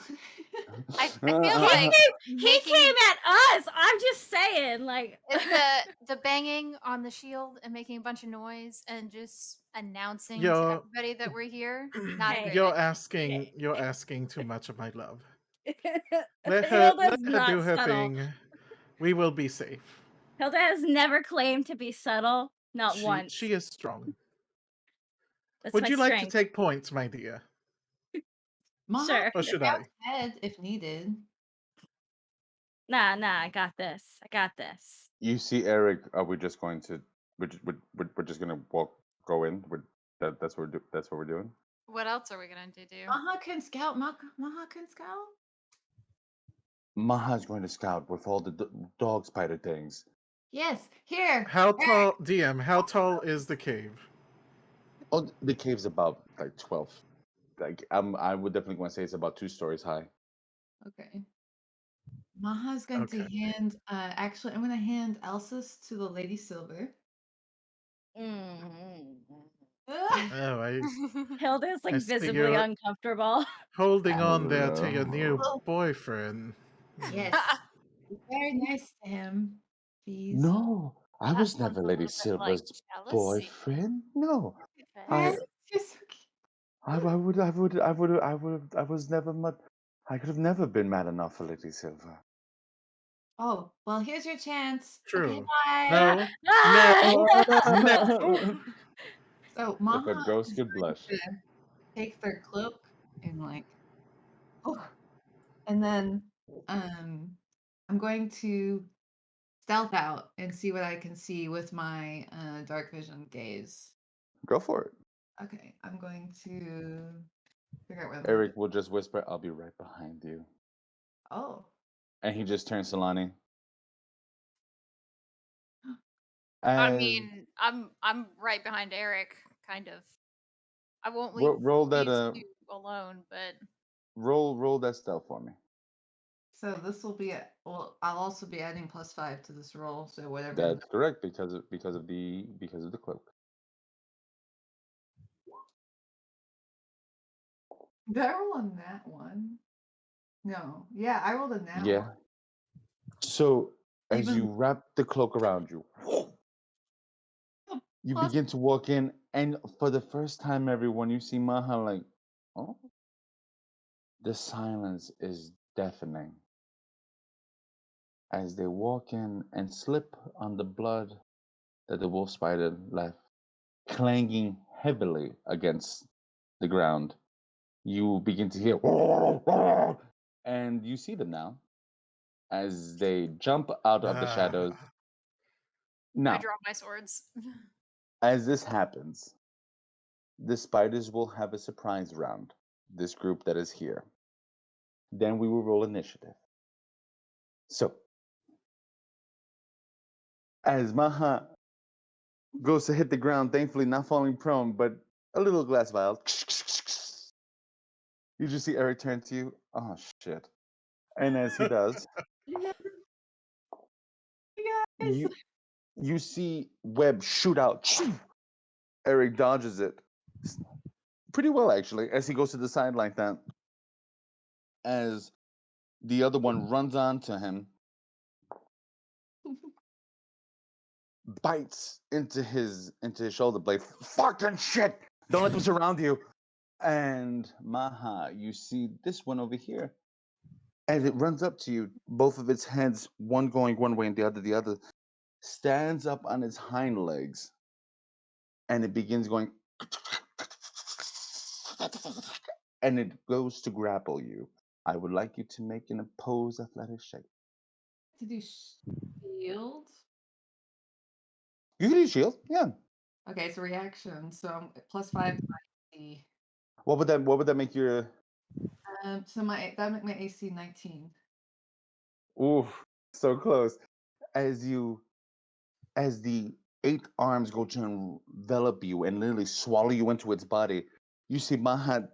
I feel like He making- came at us. I'm just saying, like Is the banging on the shield and making a bunch of noise and just announcing to Yo. everybody that we're here? Not a Hey. great You're idea. asking too much of my love. Hilda's Let her not do her subtle. thing. We will be safe. Hilda has never claimed to be subtle, not once. She is strong. That's Would my you like to strength. take points, my dear? Maha Sure. can Or should scout I? ahead if needed. Nah, I got this. I got this. You see, Eric. Are we just going to? We're just gonna go in. That's what we're doing. What else are we gonna do? Maha can scout. Maha can scout. Maha's going to scout with all the dog spider things. Yes, here. How Eric. tall, DM? How tall is the cave? Oh, the cave's about like 12. Like I would definitely want to say it's about 2 stories high. Okay. Maha's going to Okay. hand. Actually, I'm going to hand Elsa's to the Lady Silver. Oh, Hilda's like I see visibly you're uncomfortable. holding on there to your new Oh. boyfriend. Yes. Be very nice to him, please. No, I That was sounds never a Lady little bit like Silver's jealousy. boyfriend. No, Yes, I, you're so cute. I was never mad. I could have never been mad enough for Lady Silver. Oh, well, here's your chance. Okay, True. bye. No, Ah! no. So If Maha a ghost is could going blush. to take their cloak and like, oh, and then I'm going to stealth out and see what I can see with my dark vision gaze. Go for it. Okay, I'm going to figure out where I'm Eric will just whisper, "I'll be right behind you," Oh, and he just turns to Lonnie. I As mean, I'm right behind Eric, kind of. I won't leave roll that these two alone, but roll that stealth for me. so this will be well. I'll also be adding +5 to this roll, so whatever. That's correct because of the cloak. Did I roll on that one? No. Yeah, I rolled a nat Yeah. one. So as Even- you wrap the cloak around you, you Plus- begin to walk in, and for the first time, everyone, you see Maha like, oh, the silence is deafening. As they walk in and slip on the blood that the wolf spider left, clanging heavily against the ground, you begin to hear, and you see them now as they jump out of the shadows. Ah, I Now, draw my swords. as this happens, the spiders will have a surprise round, this group that is here. Then we will roll initiative. So, as Maha goes to hit the ground, thankfully not falling prone, but a little glass vial, you just see Eric turn to you. Oh, shit. And as he does, you, you see web shoot out. Eric dodges it pretty well, actually, as he goes to the side like that. As the other one runs onto him, bites into his shoulder blade. Fucking shit! Don't let them surround you. And Maha, you see this one over here. As it runs up to you, both of its heads, one going one way and the other, stands up on its hind legs, and it begins going, and it goes to grapple you. I would like you to make an opposed athletic check. To do shield. You can use shield, yeah. Okay, it's a reaction, so I'm +5 to my AC. What would that make your? So that make my AC 19. Ooh, so close. As the 8 arms go to envelop you and literally swallow you into its body, you see Maha,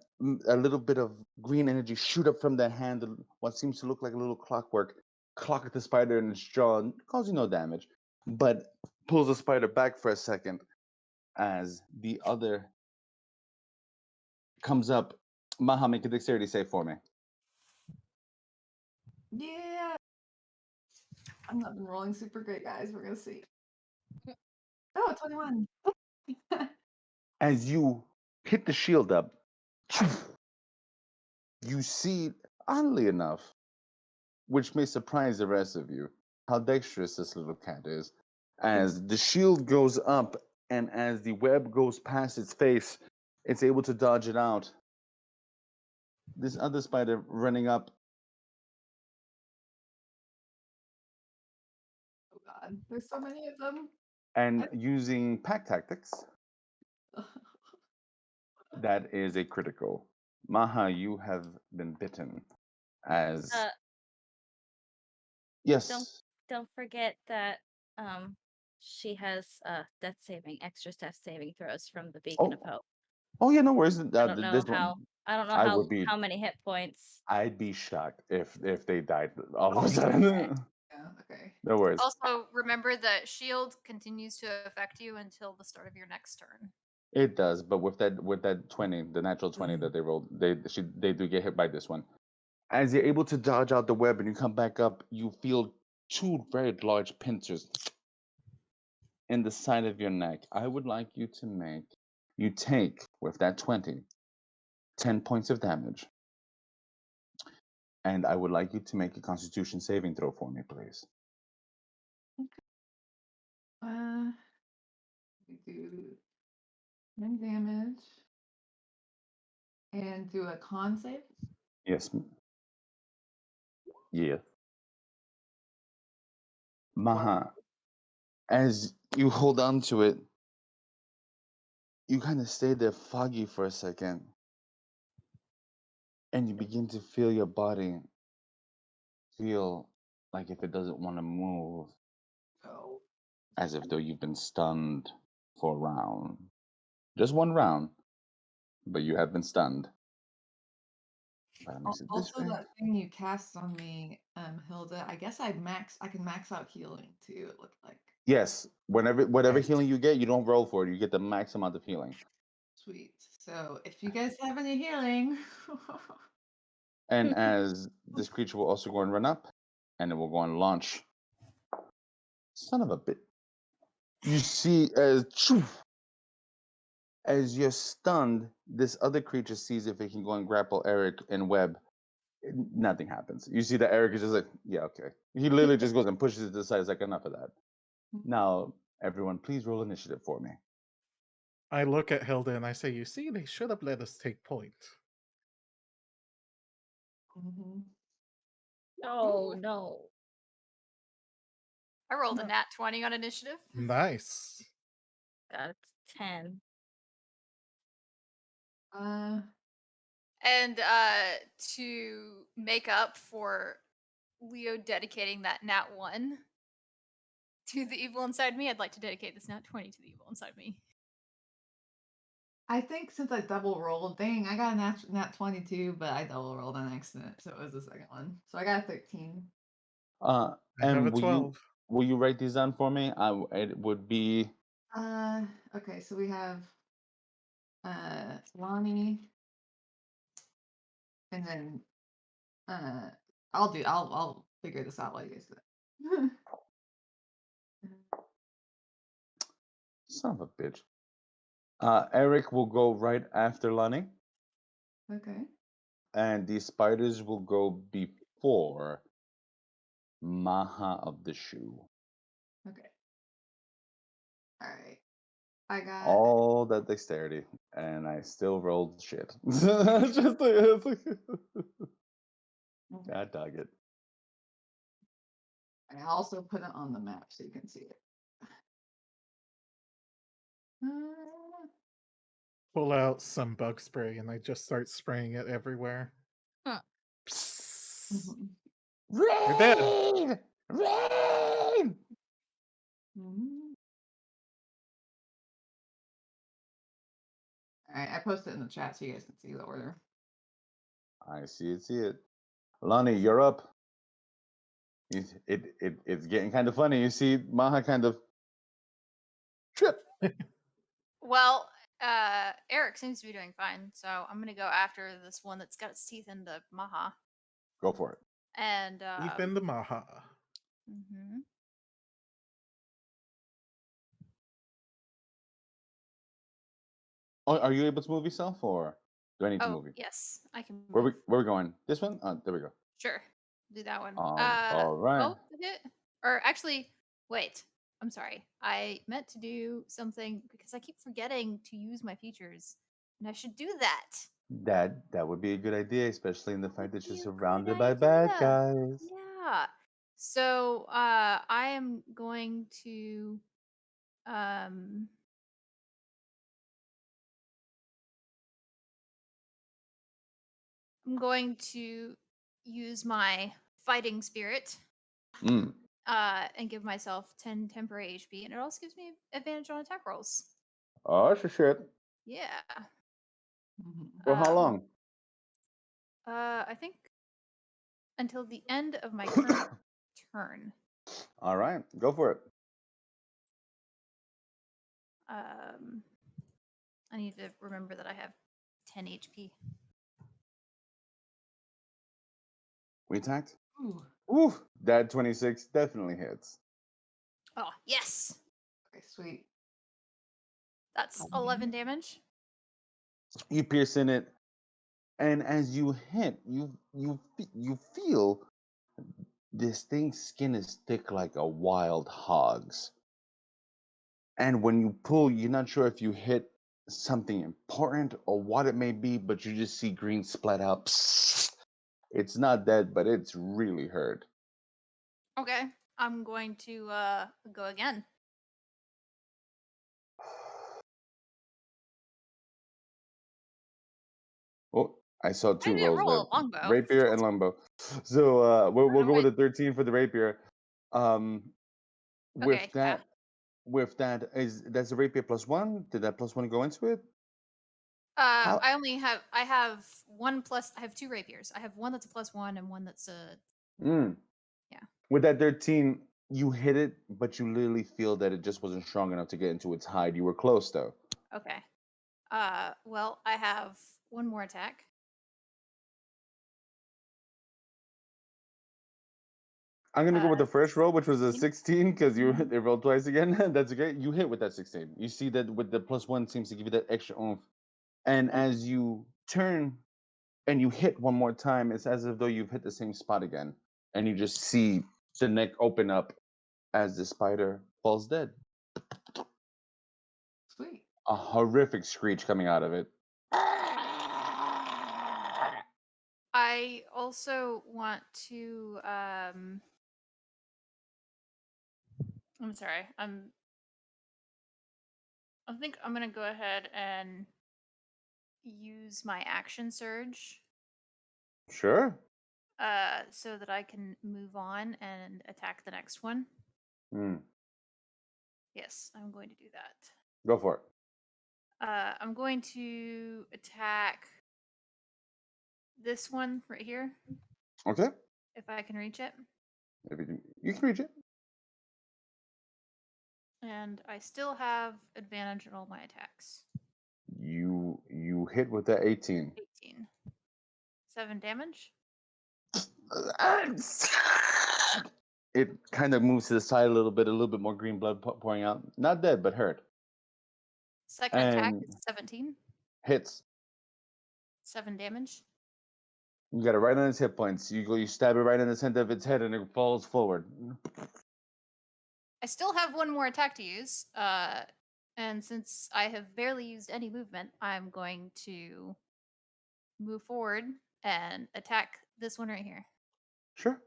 a little bit of green energy shoot up from that hand, what seems to look like a little clockwork, clock at the spider in its jaw, causing no damage, but pulls the spider back for a second as the other comes up. Maha, make a dexterity save for me. Yeah. I'm not been rolling super great, guys. We're gonna see. Oh, 21. As you hit the shield up, you see, oddly enough, which may surprise the rest of you, how dexterous this little cat is. As the shield goes up and as the web goes past its face, it's able to dodge it out. This other spider running up, Oh god, there's so many of them. and using pack tactics, that is a critical. Maha, you have been bitten as Yes. Don't forget that she has extra death saving throws from the Beacon of Oh, Hope. oh yeah, no worries. I don't know This one, how I don't know I would be. how many hit points. I'd be shocked if they died all of a Okay. sudden. Yeah, okay. No worries. Also, remember that shield continues to affect you until the start of your next turn. It does, but with that 20, the natural 20 that they rolled, they do get hit by this one. As you're able to dodge out the web and you come back up, you feel two very large pincers in the side of your neck. I would like you to take with that 20, 10 points of damage. And I would like you to make a constitution saving throw for me, please. We do 10 damage and do a con save. Yes. Yeah. Maha, as you hold on to it, you kind of stay there foggy for a second. And you begin to feel your body feel like if it doesn't want to move, Oh. as if though you've been stunned for a round. Just one round, but you have been stunned. That makes it this Also, way. that thing you cast on me, Hilda, I guess I can max out healing too, it looked like. Yes, whatever Nice. healing you get, you don't roll for it. You get the max amount of healing. Sweet. So if you guys have any healing. And as this creature will also go and run up, and it will go and launch. Son of a bit. You see as you're stunned, this other creature sees if it can go and grapple Eric and Webb. Nothing happens. You see that Eric is just like, yeah, okay. He literally just goes and pushes it to the side. It's like, enough of that. Now, everyone, please roll initiative for me. I look at Hilda and I say, "You see, they should have let us take point." Mhm. Oh no. I rolled a nat 20 on initiative. Nice. Got it to 10. And to make up for Leo dedicating that nat 1 to the evil inside me, I'd like to dedicate this nat 20 to the evil inside me. I think since I double rolled, dang, I got a nat 22, but I double rolled on accident, so it was the second one. So I got a 13. I have a And 12. will you write these down for me? It would be Okay, so we have Lonnie, and then I'll figure this out while you guys do it. son of a bitch. Eric will go right after Lonnie, Okay. and the spiders will go before Maha of the Shoe. Okay. All right. I got All that dexterity, and I still rolled shit. Just like, God dog it. and I also put it on the map so you can see it. Pull out some bug spray and I just start spraying it everywhere. Huh. Psst. Mhm. You're dead. Rain! Rain! Mhm. All right, I posted it in the chat so you guys can see the order. I see it, see it. Lonnie, you're up. It's getting kind of funny. You see Maha kind of trip. Well, Eric seems to be doing fine, so I'm gonna go after this one that's got its teeth into Maha. Go for it. And Ethan the Maha. mhm. Oh, are you able to move yourself, or do I need to Oh move you? yes, I can move. Where we going? This one? There we go. Sure, do that one. All right. Oh, did it? Or actually, wait. I'm sorry. I meant to do something because I keep forgetting to use my features, and I should do that. That would be a good idea, especially in the That fact would that you're be a good surrounded by bad idea. guys. Yeah. So I am going to um I'm going to use my fighting spirit Mm. And give myself 10 temporary HP, and it also gives me advantage on attack rolls. Oh, shit. Yeah. For how long? I think until the end of my current turn. All right, go for it. I need to remember that I have 10 HP. We attacked. Ooh. Ooh, that 26 definitely hits. Oh, yes! Okay, sweet. That's 11 damage. You pierce in it, and as you hit, you feel this thing's skin is thick like a wild hog's. And when you pull, you're not sure if you hit something important or what it may be, but you just see green splat out. It's not dead, but it's really hurt. Okay, I'm going to go again. Oh, I saw I two didn't rolls roll there. a longbow. Rapier and longbow. So we'll know go with what- the 13 for the rapier. With Okay, yeah. that that's a rapier +1. Did that +1 go into it? How I have one plus. I have two rapiers. I have one that's a +1 and one that's a. Mm. Yeah. With that 13, you hit it, but you literally feel that it just wasn't strong enough to get into its hide. You were close though. Okay. Well, I have one more attack. I'm gonna go with the first roll, which was a 16. 16, because you they rolled twice again. That's okay. You hit with that 16. You see that with the +1 seems to give you that extra oomph. And as you turn and you hit one more time, it's as if though you've hit the same spot again. And you just see the neck open up as the spider falls dead. Sweet. A horrific screech coming out of it. I also want to. I'm sorry. I think I'm gonna go ahead and use my action surge. Sure. So that I can move on and attack the next one. Mm. Yes, I'm going to do that. Go for it. I'm going to attack this one right here, Okay. if I can reach it. If you can reach it. And I still have advantage on all my attacks. You hit with that 18. 18. 7 damage. It kind of moves to the side a little bit more green blood pouring out. Not dead, but hurt. Second attack And is 17. hits. 7 damage. You got it right on its hit points. You stab it right in the center of its head, and it falls forward. I still have one more attack to use. And since I have barely used any movement, I'm going to move forward and attack this one right here. Sure.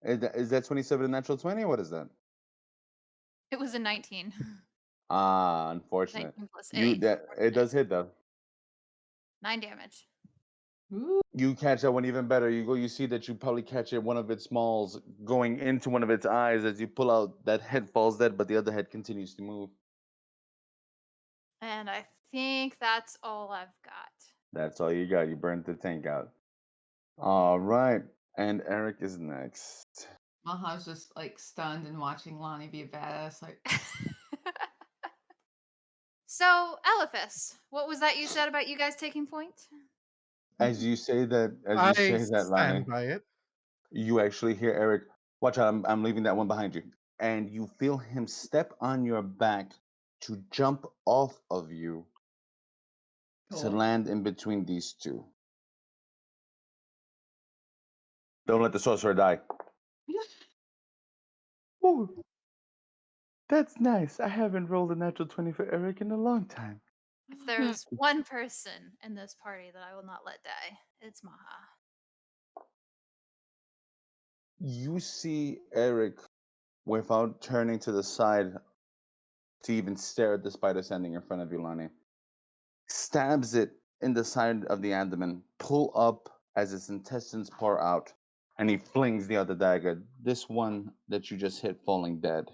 Is that 27 a natural 20? What is that? It was a 19. Ah, unfortunate. 19 plus You 8. that it does hit though. 9 damage. Ooh. You catch that one even better. You see that you probably catch it, one of its mauls going into one of its eyes as you pull out. That head falls dead, but the other head continues to move. And I think that's all I've got. That's all you got. You burnt the tank out. All right. And Eric is next. Maha's just like stunned and watching Lonnie be a badass. Like, So, Elephas, what was that you said about you guys taking point? As you say that, I Lonnie, stand by it. you actually hear Eric. Watch out! I'm leaving that one behind you, and you feel him step on your back to jump off of you to Cool. land in between these two. Don't let the sorcerer die. Ooh, that's nice. I haven't rolled a natural 20 for Eric in a long time. If there's one person in this party that I will not let die, it's Maha. You see Eric, without turning to the side to even stare at the spider standing in front of you, Lonnie, stabs it in the side of the abdomen pull up as its intestines pour out, and he flings the other dagger. This one that you just hit falling dead.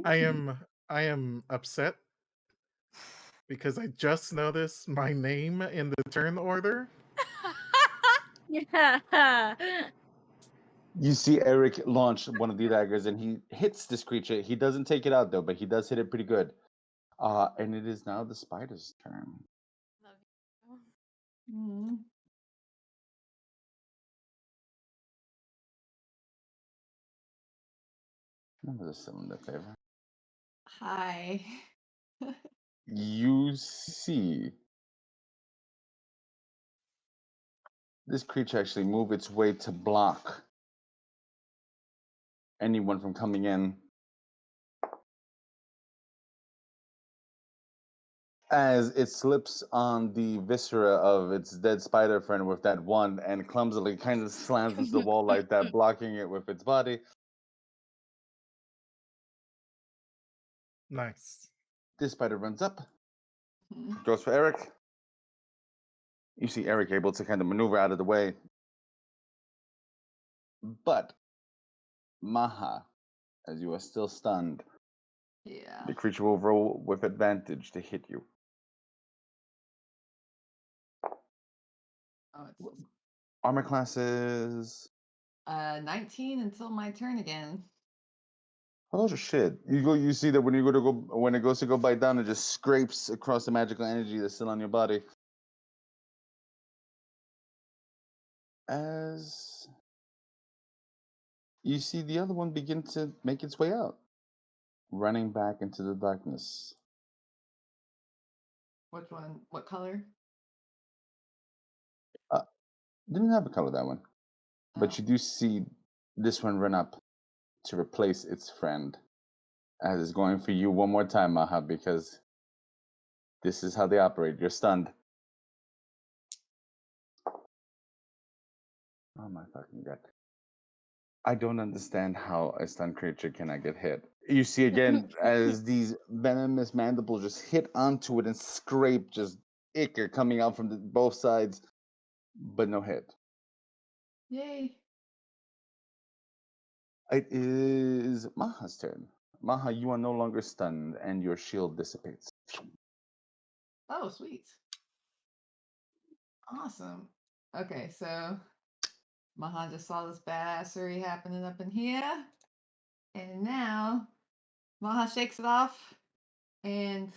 I Mm. am upset because I just noticed my name in the turn order. Yeah. You see Eric launch one of the daggers and he hits this creature. He doesn't take it out though, but he does hit it pretty good. And it is now the spider's turn. Love you. Mm. Numbers are still in their favor. Hi. You see this creature actually move its way to block anyone from coming in. As it slips on the viscera of its dead spider friend with that wand and clumsily kind of slams into the wall like that, blocking it with its body. Nice. This spider runs up, Mhm. goes for Eric. You see Eric able to kind of maneuver out of the way. But Maha, as you are still stunned, Yeah. the creature will roll with advantage to hit you. Oh, it's Armor classes. 19 until my turn again. Oh shit! You see that when when it goes to go bite down, it just scrapes across the magical energy that's still on your body. As you see the other one begin to make its way out, running back into the darkness. Which one? What color? Didn't have a color, that one, but Oh. you do see this one run up to replace its friend, as it's going for you one more time, Maha, because this is how they operate. You're stunned. Oh my fucking god. I don't understand how a stunned creature cannot get hit. You see again as these venomous mandibles just hit onto it and scrape just ichor coming out from both sides, but no hit. Yay. It is Maha's turn. Maha, you are no longer stunned and your shield dissipates. Oh, sweet. Awesome. Okay, so Mahan just saw this badassery happening up in here. And now Maha shakes it off and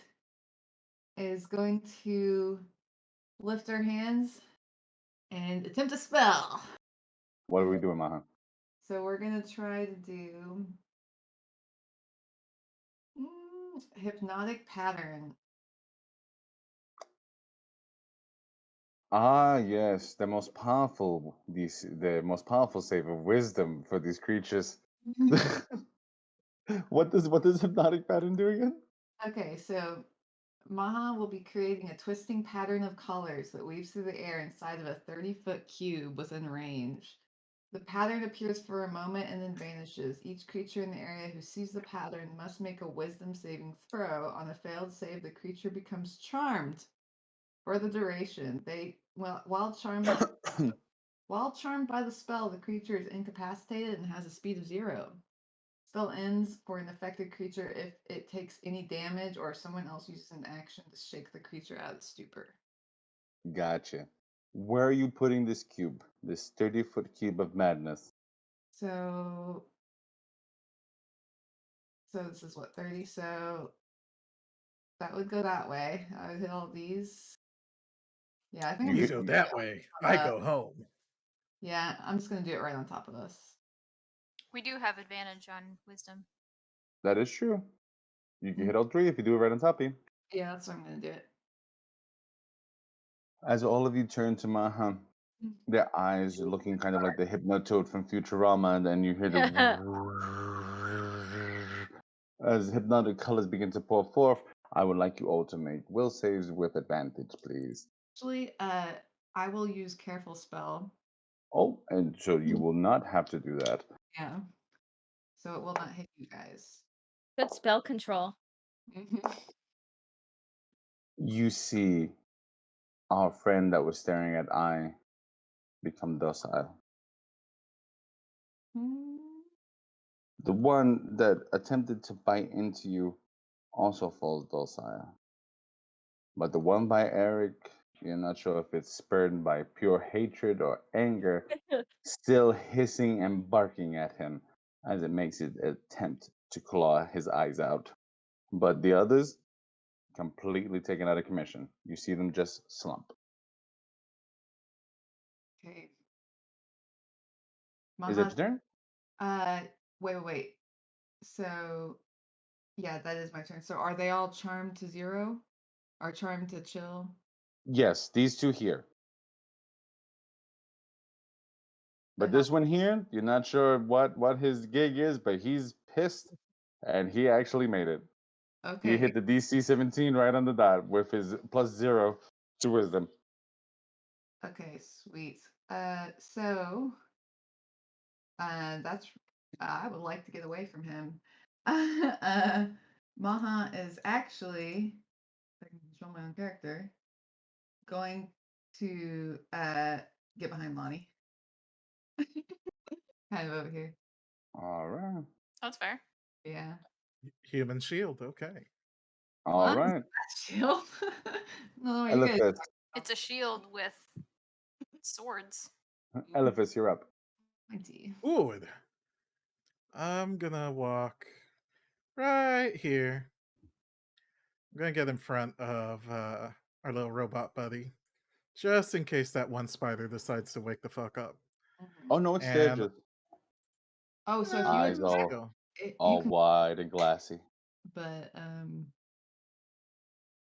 is going to lift her hands and attempt a spell. What are we doing, Maha? So we're going to try to do hypnotic pattern. Ah, yes, the most powerful the most powerful save of wisdom for these creatures. What does hypnotic pattern do again? Okay, so Maha will be creating a twisting pattern of colors that weaves through the air inside of a 30-foot cube within range. The pattern appears for a moment and then vanishes. Each creature in the area who sees the pattern must make a wisdom saving throw. On a failed save, the creature becomes charmed for the duration. While charmed by the spell, the creature is incapacitated and has a speed of 0. Spell ends for an affected creature if it takes any damage or someone else uses an action to shake the creature out of stupor. Gotcha. Where are you putting this cube? This 30-foot cube of madness? So this is what, 30? So that would go that way. I would hit all these. Yeah, I think I'm You just go gonna that way. I go home. yeah, I'm just gonna do it right on top of this. We do have advantage on wisdom. That is true. You can hit all three if you do it right on top of you. Yeah, that's what I'm gonna do it. As all of you turn to Maha, their eyes are looking kind of like the Hypnotoad from Futurama, and then you hear the as hypnotic colors begin to pour forth. I would like you all to make will saves with advantage, please. Actually, I will use careful spell. Oh, and so you will not have to do that. Yeah. so it will not hit you guys. Good spell control. You see our friend that was staring at I become docile. The one that attempted to bite into you also falls docile. But the one by Eric, you're not sure if it's spurred by pure hatred or anger, still hissing and barking at him as it makes it attempt to claw his eyes out. But the others, completely taken out of commission. You see them just slump. Okay. Is that Maha, your turn? wait. So, yeah, that is my turn. So, are they all charmed to 0? Or charmed to chill? Yes, these two here. But They're not. this one here, you're not sure what his gig is, but he's pissed, and he actually made it. He Okay. hit the DC 17 right on the dot with his +0 to wisdom. Okay, sweet. So, that's. I would like to get away from him. Maha is actually, if I can control my own character, going to get behind Lonnie. Kind of over here. All right. That's fair. Yeah. Human shield. Okay. All Lonnie's right. that shield. No, you guys. Elephas. It's a shield with swords. Elephas, you're up. Mighty. Good. I'm gonna walk right here. I'm gonna get in front of our little robot buddy, just in case that one spider decides to wake the fuck up. Oh no, it's there And just Oh, so if you eyes let's all go. you can, wide and glassy. but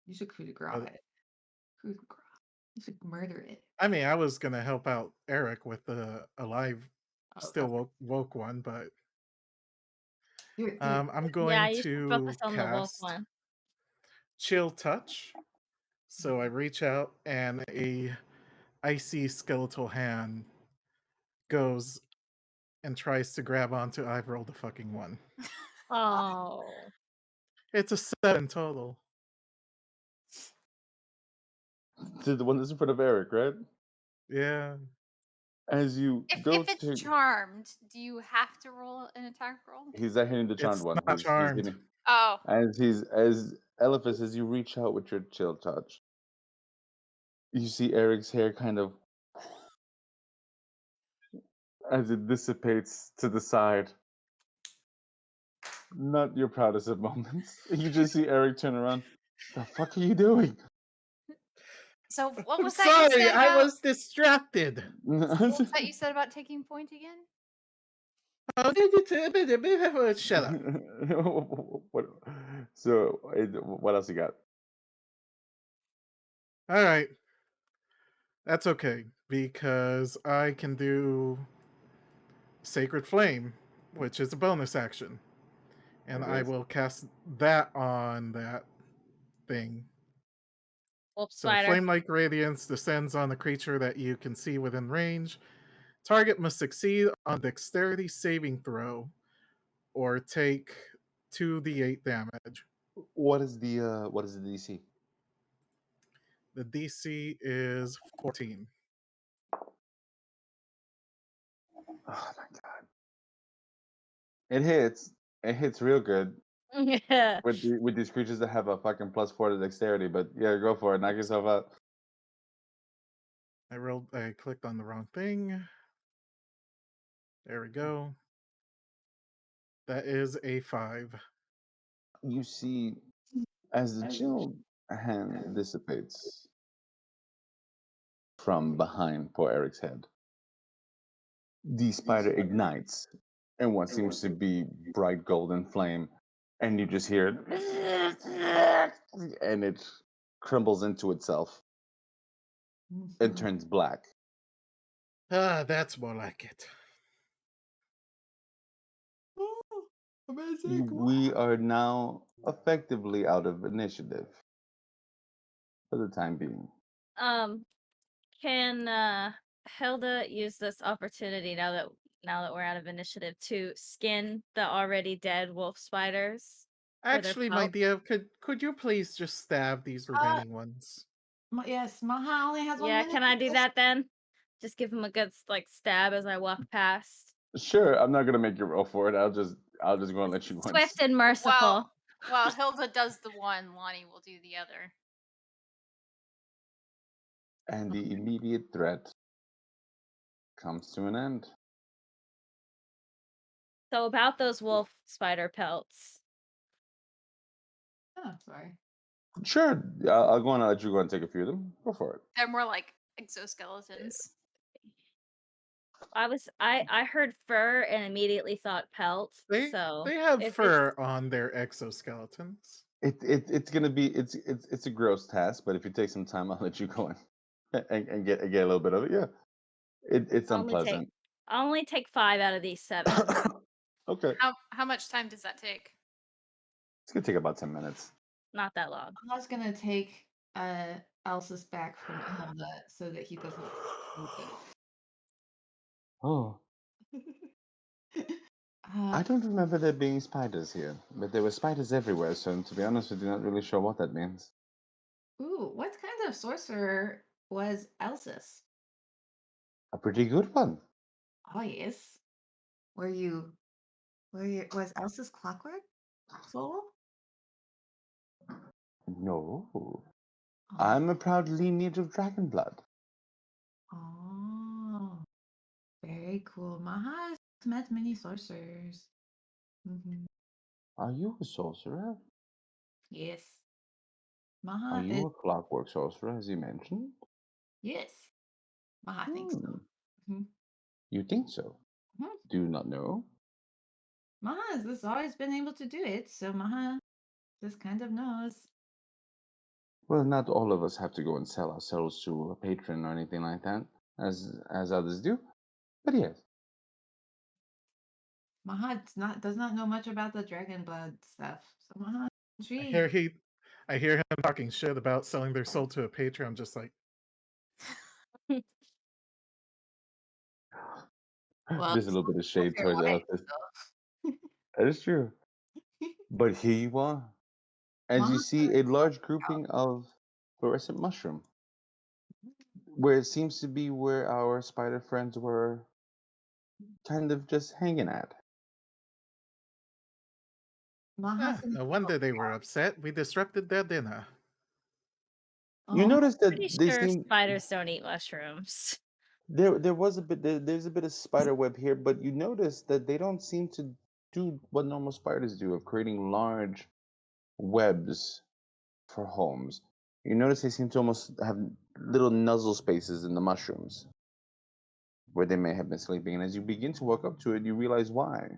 you should coup de grace Uh, it. Coup de grace. You should murder it. I mean, I was gonna help out Eric with the alive, Oh, still okay. woke one, but Do it. I'm Yeah, going you should to focus on the wolf cast one. Chill Touch. So I reach out and a icy skeletal hand goes and tries to grab onto I've rolled a fucking 1. Oh. It's a 7 total. To the one that's in front of Eric, right? Yeah. As you go If it's to, charmed, do you have to roll an attack roll? he's not hitting the charmed It's one. not He's charmed. hitting Oh, as Elephas, as you reach out with your chill touch, you see Eric's hair kind of as it dissipates to the side. Not your proudest of moments. You just see Eric turn around. The fuck are you doing? so what I'm was that you sorry, said I about? was distracted. What was that you said about taking point again? Shut up. what, so, what else you got? All right. That's okay because I can do Sacred Flame, which is a bonus action. And It I is. will cast that on that thing. Wolf So spider. flame-like radiance descends on the creature that you can see within range. Target must succeed on dexterity saving throw or take 2d8 damage. What is the DC? The DC is 14. Oh my god. It hits. It hits real good Yeah. with these creatures that have a fucking +4 to dexterity, but yeah, go for it. Knock yourself out. I clicked on the wrong thing. There we go. That is a 5. You see, as the chill hand dissipates from behind poor Eric's head, the spider ignites in what seems to be bright golden flame, and you just hear it, and it crumbles into itself and turns black. Ah, that's more like it. Oh, amazing. We are now effectively out of initiative for the time being. Can Hilda use this opportunity now that now that we're out of initiative, to skin the already dead wolf spiders for their Actually, my pelt. dear, could you please just stab these remaining ones? Yes, Maha only has 1 Yeah, minute. can I to do kill- that then? Just give him a good like stab as I walk past. Sure, I'm not gonna make you roll for it. I'll just go and let you once. Swift and merciful. While Hilda does the one, Lonnie will do the other. And the immediate threat comes to an end. So about those wolf spider pelts. Oh, sorry. Sure, I'll go and let you go and take a few of them. Go for it. They're more like exoskeletons. I heard fur and immediately thought pelt. They So have if fur it's- on their exoskeletons. It's gonna be it's a gross task, but if you take some time, I'll let you go in and get a little bit of it. Yeah, it's unpleasant. I'll only take 5 out of these 7. Okay, How much time does that take? it's gonna take about 10 minutes. Not that long. Maha's gonna take Elsa's back from Hilda so that he doesn't. Oh, I don't remember there being spiders here, but there were spiders everywhere. So to be honest with you, not really sure what that means. Ooh, what kind of sorcerer was Elsa's? A pretty good one. Oh yes. Was Elsa's clockwork soul? No, Oh. I'm a proud lineage of dragon blood. Oh, very cool. Maha has met many sorcerers. Are you a sorcerer? Yes. Are Maha is. you a clockwork sorcerer, as you mentioned? Yes. Maha thinks so. Mhm. You think so? Mhm. Do you not know? Maha has always been able to do it, so Maha just kind of knows. Well, not all of us have to go and sell ourselves to a patron or anything like that, as others do. But yes, Maha does not know much about the dragon blood stuff. So Maha I intrigued. hear him talking shit about selling their soul to a patron. I'm just like, Well, there's a little bit of shade fair towards wife, Elphys. so. That is true. But here you are, as you Maha see a large grouping of fluorescent mushroom, where it seems to be where our spider friends were kind of just hanging at. Maha no wonder they were upset. We disrupted their dinner. You notice that Pretty they sure seem spiders don't eat mushrooms. there was a bit there's a bit of spider web here, but you notice that they don't seem to do what normal spiders do of creating large webs for homes. You notice they seem to almost have little nuzzle spaces in the mushrooms where they may have been sleeping. And as you begin to walk up to it, you realize why.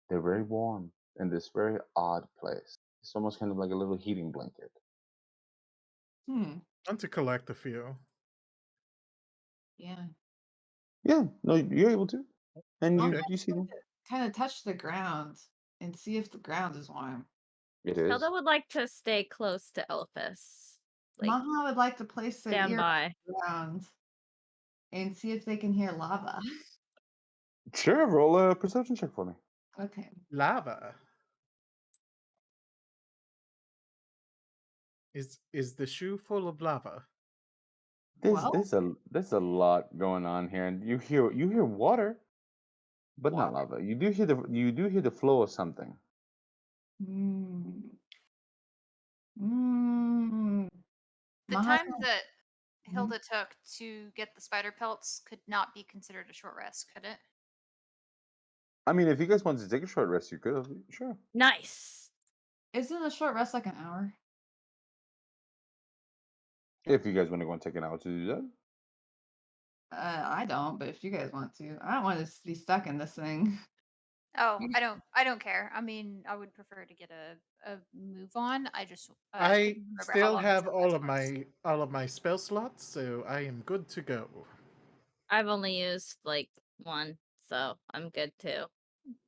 They're very warm in this very odd place. It's almost kind of like a little heating blanket. Want to collect a few. Yeah. Yeah, no, you're able to. And Okay. you see them. Kind of touch the ground and see if the ground is warm. It is. Hilda would like to stay close to Elphys. Like, Maha would like to place their stand ear by. on the ground and see if they can hear lava. Sure, roll a perception check for me. Okay. Lava. Is the shoe full of lava? Well, There's a lot going on here, and you hear water, but not water. lava. You do hear the flow of something. Mm. Mm. The Maha, time that Mhm. Hilda took to get the spider pelts could not be considered a short rest, could it? I mean, if you guys wanted to take a short rest, you could have. Sure. Nice. isn't a short rest like an hour? If you guys want to go and take an hour to do that. I don't, but if you guys want to, I don't want to be stuck in this thing. Oh, I don't care. I mean, I would prefer to get a move on. I just I couldn't remember how still long a have short all rest of was. my spell slots, so I am good to go. I've only used like 1, so I'm good too.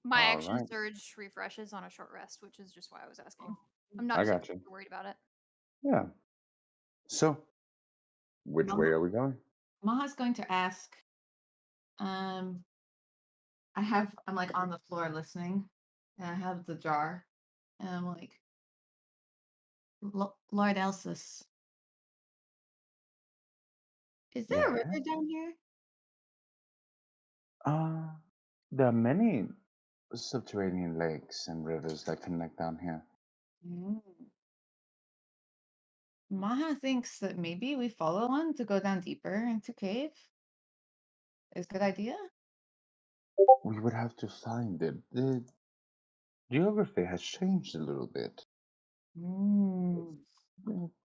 My All action right. surge refreshes on a short rest, which is just why I was asking. I'm I not got super you. worried about it. Yeah. So, which way are we going? Maha's going to ask, um, I'm like on the floor listening, and I have the jar, and I'm like, Lord Elsis, is there a river Yeah. down here? Uh, there are many subterranean lakes and rivers that connect down here. Mm. Maha thinks that maybe we follow one to go down deeper into cave. Is a good idea. We would have to find it. The geography has changed a little bit. Mm.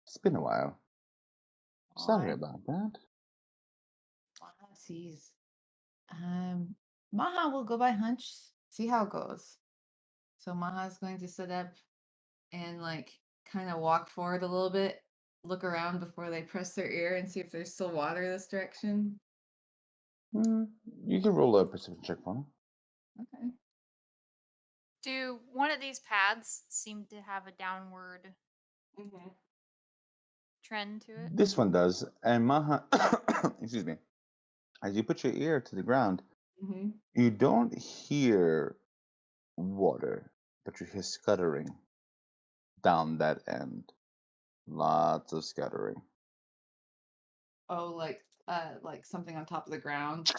It's been a while. Sorry Aw, about that. Maha sees. Maha will go by hunch, see how it goes. So Maha's going to sit up and like kind of walk forward a little bit, look around before they press their ear and see if there's still water this direction. Mm, you can roll a perception check for me. Okay. Do one of these paths seem to have a downward Mm-hmm. trend to it? This one does. And Maha, excuse me, as you put your ear to the ground, Mm-hmm. you don't hear water, but you hear scuttering down that end. Lots of scuttering. Oh, like something on top of the ground.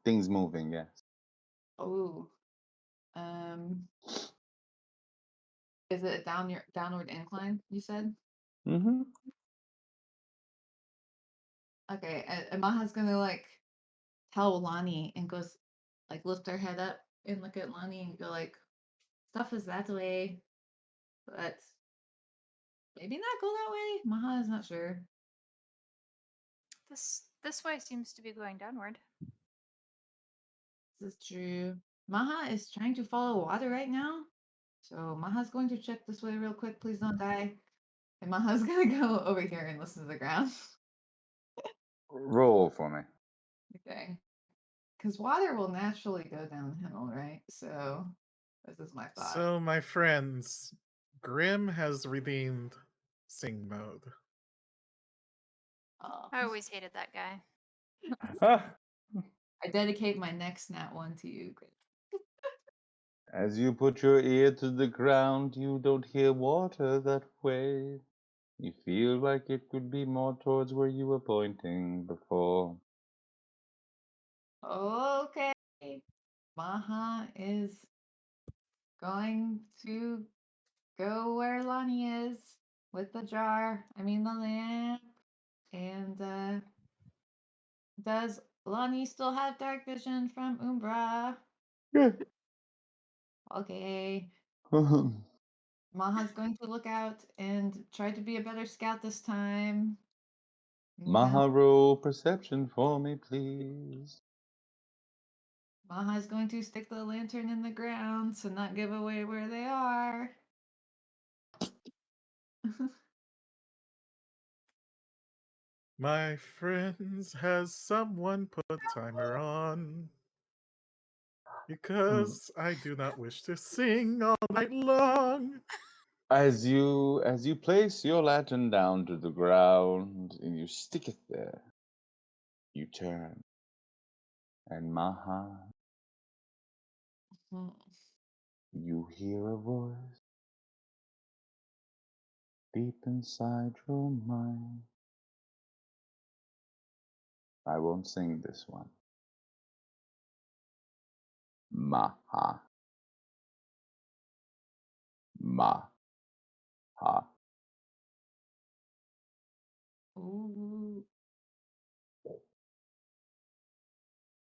Things moving, yes. Oh. Um, is it a downward incline, you said? Mm-hmm. Okay, and Maha's gonna like tell Lonnie and goes like lift her head up and look at Lonnie and go like, stuff is that way, but maybe not go that way. Maha is not sure. This way seems to be going downward. This is true. Maha is trying to follow water right now. So Maha's going to check this way real quick. Please don't die. And Maha's gonna go over here and listen to the ground. Roll for me. Okay. Because water will naturally go downhill, right? So this is my thought. So, my friends, Grim has redeemed Sing mode. Oh, I always hated that guy. Ah, I dedicate my next nat one to you. Grim. as you put your ear to the ground, you don't hear water that way. You feel like it could be more towards where you were pointing before. Okay. Maha is going to go where Lonnie is with the jar. I mean the lamp. And does Lonnie still have dark vision from Umbra? Yeah. Okay. Maha's going to look out and try to be a better scout this time. Maha, roll perception for me, please. Maha's going to stick the lantern in the ground to not give away where they are. My friends, has someone put the timer on? Because I do not wish to sing all night long. As you place your lantern down to the ground and you stick it there, you turn, and Maha, Hmm. you hear a voice deep inside your mind. I won't sing this one. Maha, Maha. Ooh.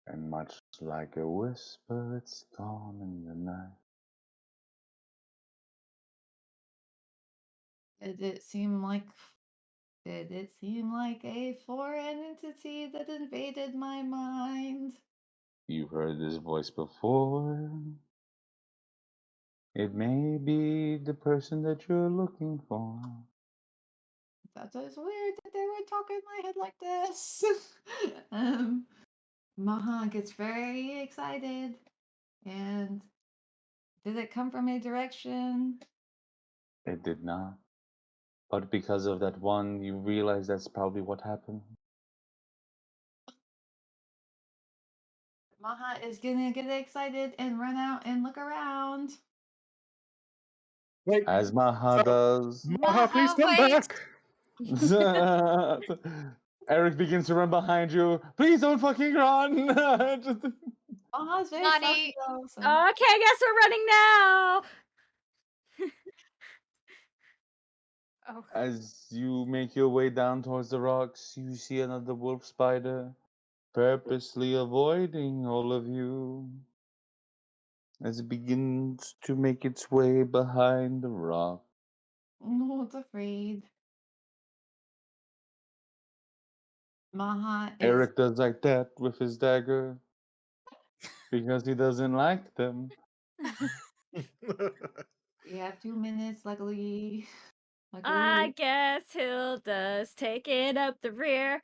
And much like a whisper, it's gone in the night. Did it seem like a foreign entity that invaded my mind? You've heard this voice before. It may be the person that you're looking for. That was weird that they would talk in my head like this. Maha gets very excited. And did it come from a direction? It did not. But because of that one, you realize that's probably what happened. Maha is gonna get excited and run out and look around. Wait, As Maha so does. Maha, please come wait. back. Eric begins to run behind you. Please don't fucking run! Just- Maha's very Nani, saucy though, so. Okay, I guess we're running now. oh, As you make your way down towards the rocks, you see another wolf spider purposely avoiding all of you as it begins to make its way behind the rock. No, it's afraid. Maha is Eric does like that with his dagger because he doesn't like them. we have 2 minutes, luckily. I guess Hilda's taking up the rear.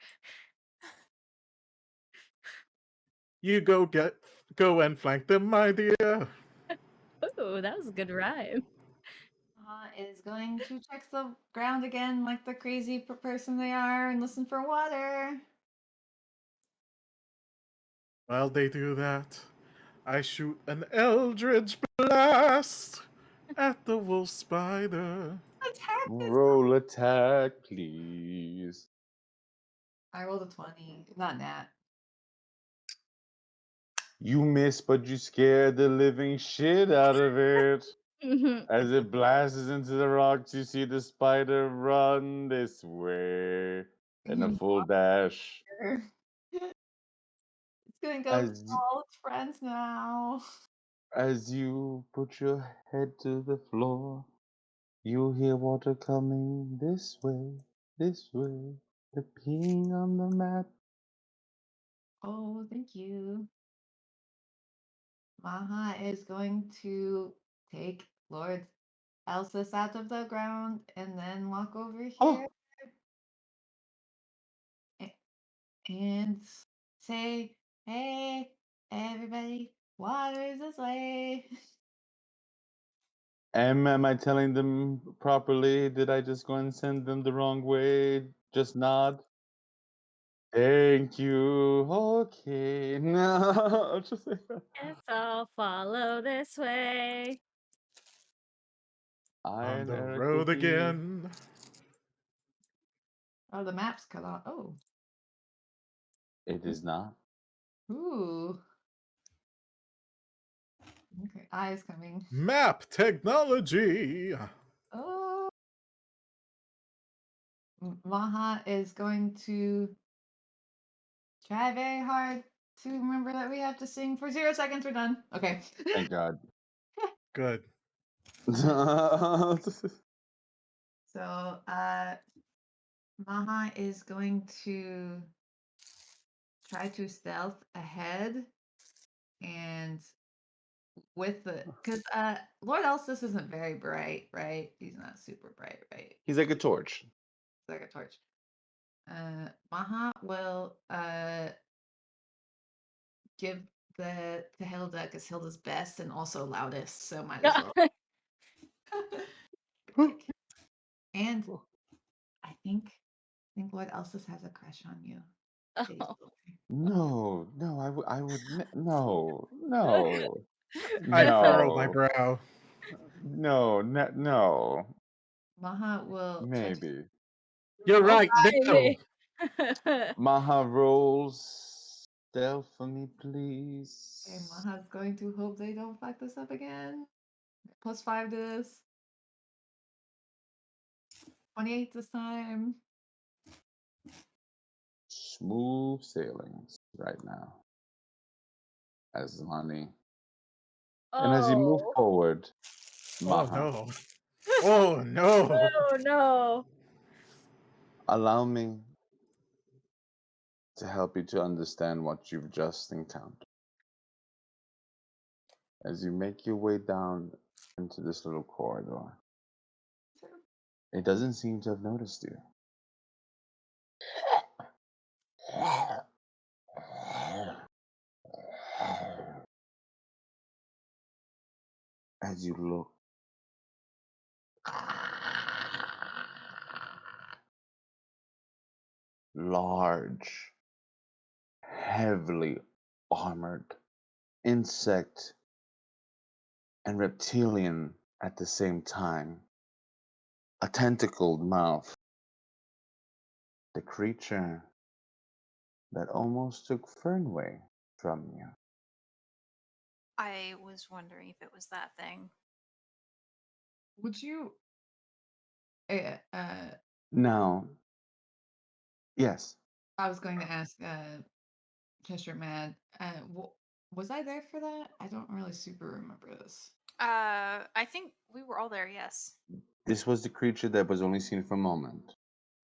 You go and flank them, my dear. Ooh, that was a good rhyme. Maha is going to check the ground again like the crazy person they are and listen for water. While they do that, I shoot an eldritch blast at the wolf spider. Attack this. Roll attack, please. I rolled a 20. Not Nat. You miss, but you scared the living shit out of it. As it blasts into the rocks, you see the spider run this way in a full dash. It's gonna go As to all its friends now. as you put your head to the floor, you hear water coming this way, the peeing on the mat. Oh, thank you. Maha is going to take Lord Elsis out of the ground and then walk over here Oh, and say, "Hey, everybody, water is this way." am I telling them properly? Did I just go and send them the wrong way? Just nod. Thank you. Okay. No, just Let's all follow this way. I On and the Eric will road be. again. Oh, the map's cut off. Oh, It is not. ooh. Okay, eyes coming. Map technology. Oh, Maha is going to try very hard to remember that we have to sing for 0 seconds. We're done. Okay. Thank God. Good. So, Maha is going to try to stealth ahead and with the because Lord Elsis isn't very bright, right? He's not super bright, right? He's like a torch. It's like a torch. Maha will give to Hilda because Hilda's best and also loudest, so might as well. And I think Lord Elsis has a crush on you. Oh. No, no, I would, no, no, I furrow my no, brow. no, no, Maha will try to. maybe. You're Oh, right. No. Riley. Maha rolls stealth for me, Okay, please. Maha's going to hope they don't fuck this up again. +5 to this. 28 this time. Smooth sailings right now. As Lonnie. And as you move Oh. forward, Oh Maha, no. Oh no. Oh no. allow me to help you to understand what you've just encountered. As you make your way down into this little corridor, it doesn't seem to have noticed you. As you look, large, heavily armored insect and reptilian at the same time. A tentacled mouth. The creature that almost took Fernway from you. I was wondering if it was that thing. Would you? Uh, Now, yes, I was going to ask Cheshire Mad. Was I there for that? I don't really super remember this. I think we were all there, yes. this was the creature that was only seen for a moment.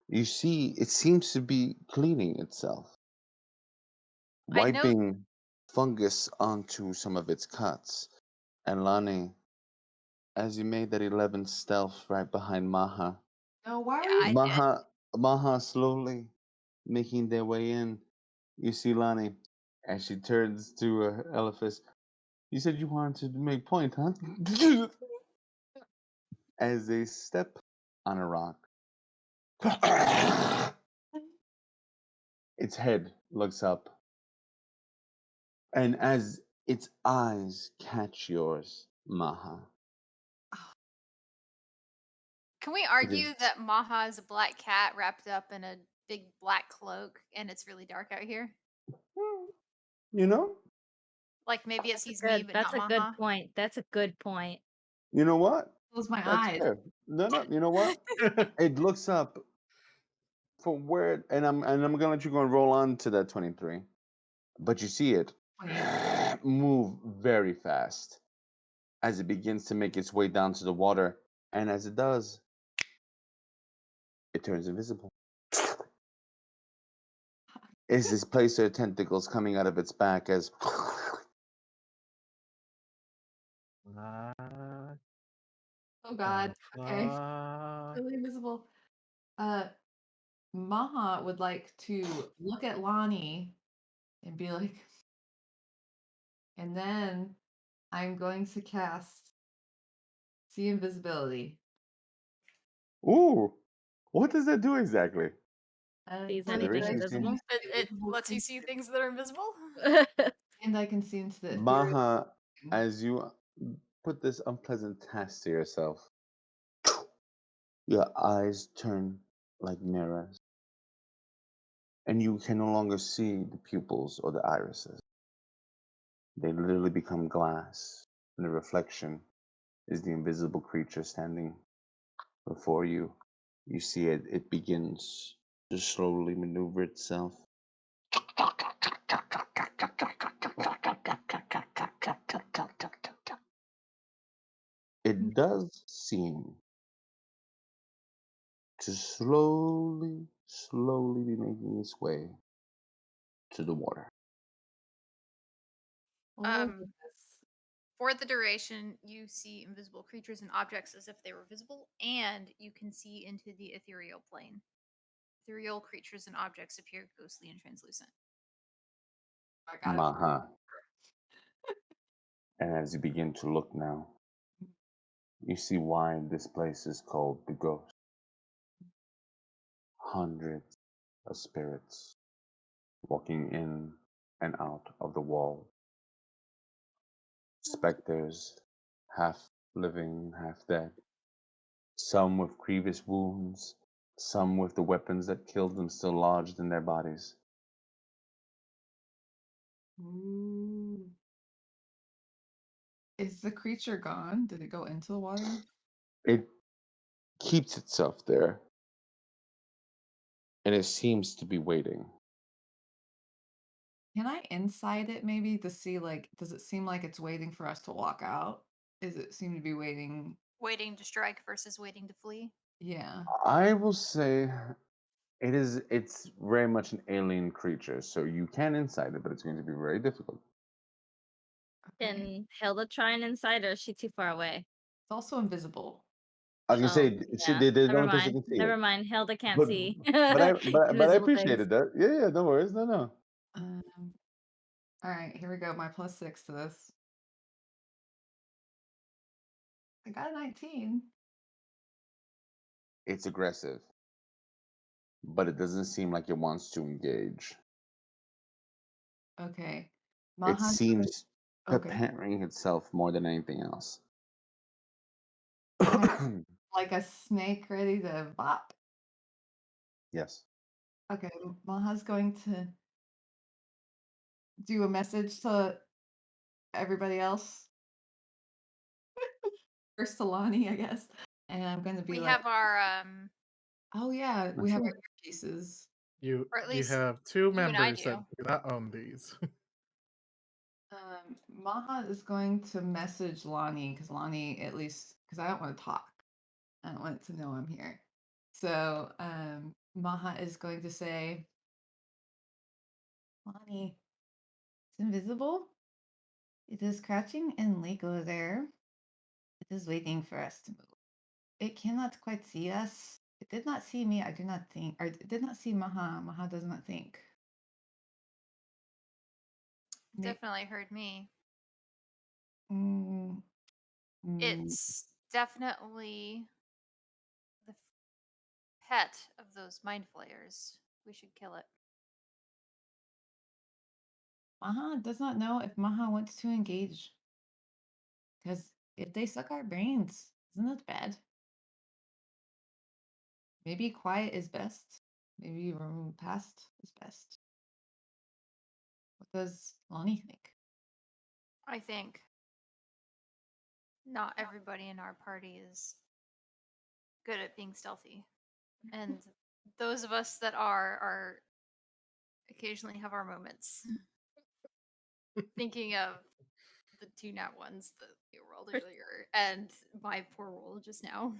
You see, it seems to be cleaning itself, I know. wiping fungus onto some of its cuts. And Lani, as you made that 11 stealth right behind Maha, No, why Yeah, are you? I did. Maha slowly making their way in. You see Lani as she turns to Eliphas. You said you wanted to make point, huh? As they step on a rock, its head looks up, and as its eyes catch yours, Maha, Can we it argue is. that Maha is a black cat wrapped up in a big black cloak and it's really dark out here? You know, Like maybe it sees me Good. but That's not a good Maha? point. That's a good point. you know what? Close my That's eyes. fair. No. You know what? It looks up from where, and I'm gonna let you go and roll on to that 23. But you see it 28. move very fast as it begins to make its way down to the water, and as it does, it turns invisible. Is this place of tentacles coming out of its back as Oh God. Okay. Fuck. Really invisible. Maha would like to look at Lonnie and be like, and then I'm going to cast See Invisibility. ooh, what does that do exactly? Sees For the anything Duration duration, invisible? you see It invisible lets you see creatures, things that are invisible? and I can see into the ethereal. Maha, as you put this unpleasant task to yourself, your eyes turn like mirrors, and you can no longer see the pupils or the irises. They literally become glass, and the reflection is the invisible creature standing before you. You see it, it begins to slowly maneuver itself. It does seem to slowly be making its way to the water. Oh, Um, For the duration, you see invisible creatures and objects as if they were visible, and you can see into the ethereal plane. Ethereal creatures and objects appear ghostly and translucent. I got it. Maha. And as you begin to look now, you see why this place is called the Ghost. Hundreds of spirits walking in and out of the wall. Specters, half living, half dead. Some with grievous wounds, some with the weapons that killed them still lodged in their bodies. Ooh. Is the creature gone? Did it go into the water? It keeps itself there, and it seems to be waiting. Can I insight it maybe to see, like, does it seem like it's waiting for us to walk out? Is it seem to be waiting? Waiting to strike versus waiting to flee. Yeah. I will say it's very much an alien creature, so you can insight it, but it's going to be very difficult. Okay. Can Hilda try and inside, or is she too far away? It's also invisible. I was gonna say Yeah. there's the Never only place you mind. can see Never it. mind. Hilda can't But see but I invisible things. appreciated that. Yeah, no worries, no. Um, all right, here we go. My +6 to this. I got a 19. It's aggressive, but it doesn't seem like it wants to engage. Okay. It Mahan, seems Okay. preparing itself more than anything else. Kind of like a snake ready to bop. Yes. Okay, Maha's going to do a message to everybody else. First to Lonnie, I guess. And I'm going to be We like, have our oh yeah, we have our earpieces. or at You least have two you and I members that do. do not own these. Maha is going to message Lonnie because Lonnie, at least, because I don't want to talk. I don't want it to know I'm here. So Maha is going to say, Lonnie, it's invisible. It is crouching in lake over there. It is waiting for us to move. It cannot quite see us. It did not see me. I do not think, or it did not see Maha. Maha does not think. Definitely heard me. Mm, It's definitely the pet of those mind flayers. We should kill it. Maha does not know if Maha wants to engage. Because if they suck our brains, isn't that bad? Maybe quiet is best. Maybe room past is best. What does Lonnie think? I think not everybody in our party is good at being stealthy. And those of us that are occasionally have our moments. Thinking of the two nat ones that you rolled earlier and my poor roll just now.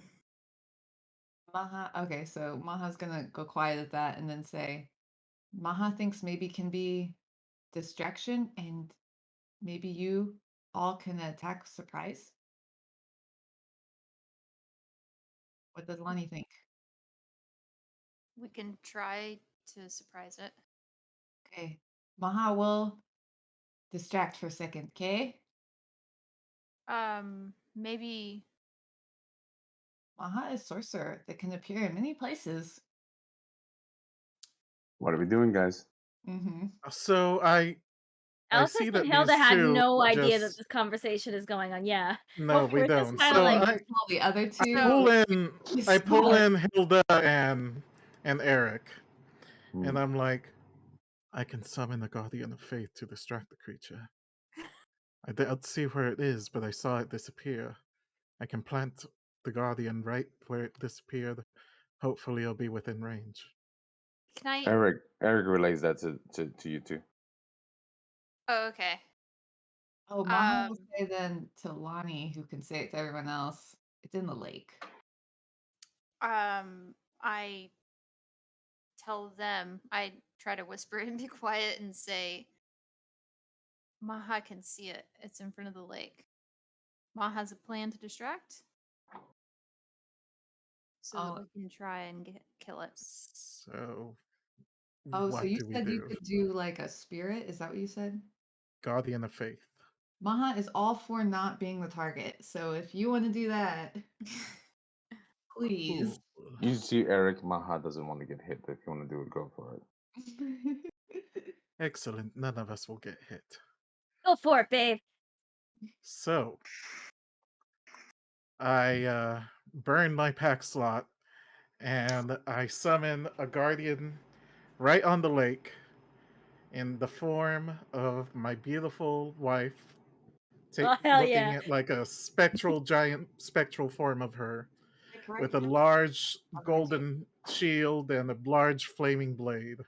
Maha, okay, so Maha's gonna go quiet at that and then say, Maha thinks maybe can be distraction and maybe you all can attack surprise. What does Lonnie think? We can try to surprise it. Okay, Maha will distract for a second, okay? Maybe Maha is sorcerer that can appear in many places. What are we doing, guys? Mm-hmm. So I Elphys see and that Hilda these had two no idea that just this conversation is going on. Yeah. no, we We're just don't. kind of So like, All the other two. I pull Smart. in Hilda and Eric, Hmm. and I'm like, I can summon the Guardian of Faith to distract the creature. I don't see where it is, but I saw it disappear. I can plant the Guardian right where it disappeared. Hopefully, it'll be within range. can I Eric relays that to you too. Oh, okay. Oh, Maha will say then to Lonnie, who can say it to everyone else. It's in the lake. I tell them, I try to whisper and be quiet and say, Maha can see it. It's in front of the lake. Maha has a plan to distract so that Oh, we can try and kill it. So, so what you do we said you do? could do like a spirit? Is that what you said? Guardian of Faith. Maha is all for not being the target. So if you want to do that, please. Ooh. You see, Eric, Maha doesn't want to get hit. If you want to do it, go for it. Excellent. None of us will get hit. go for it, babe. So, I burn my pack slot and I summon a guardian right on the lake in the form of my beautiful wife, Oh, hell looking yeah. at like a giant spectral form of her Like right with a now? large I'll do it too. golden shield and a large flaming blade.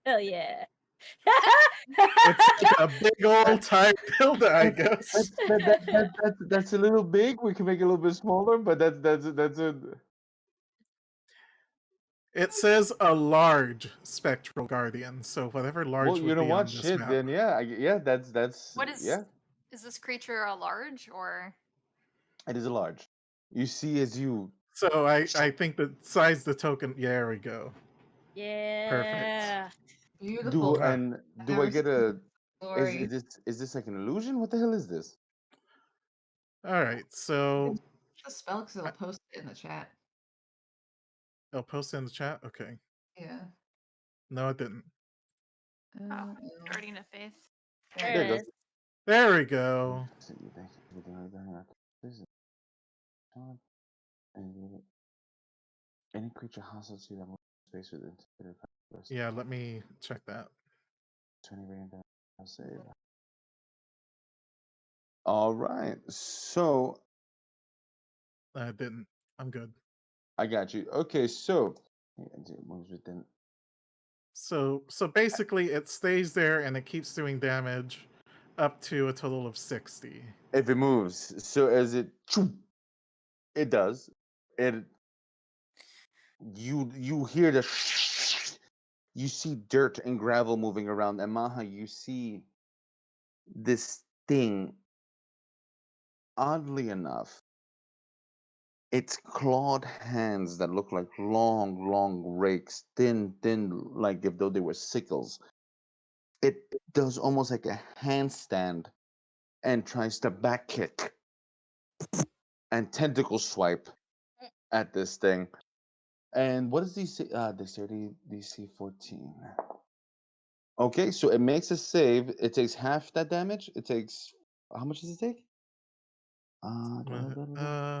Hell yeah. It's like a big old tired Hilda, I guess. That's a little big. We can make it a little bit smaller, but that's a. It says a large spectral guardian, so whatever large Well, you would know be what? on this Shit, map. then yeah, that's What is yeah. is this creature a large or It is a large. You see, as you So I think the size the token. Yeah, there we go. Perfect. Yeah. Beautiful. do, Ah, and I've do I never get seen a? story. Is this like an illusion? What the hell is this? all right, so The spell because it'll I- post it in the chat. I'll post it in the chat. Okay. Yeah. No, it didn't. Guardian of Faith? There There it it goes. is. There we go. See, they can do like that. This is John, and any creature hostile to that moves space within Yeah, let me check that. 20 radiant damage. I'll save. All right, so I didn't. I'm good. I got you. Okay, so it moves within. So basically, it stays there and it keeps doing damage up to a total of 60. If it moves, so as it does, it you hear the you see dirt and gravel moving around, and Maha, you see this thing. Oddly enough, it's clawed hands that look like long rakes, thin, like if though they were sickles. It does almost like a handstand and tries to back kick and tentacle swipe at this thing. And what is DC? Dexterity DC 14. Okay, so it makes a save. It takes half that damage. It takes how much does it take?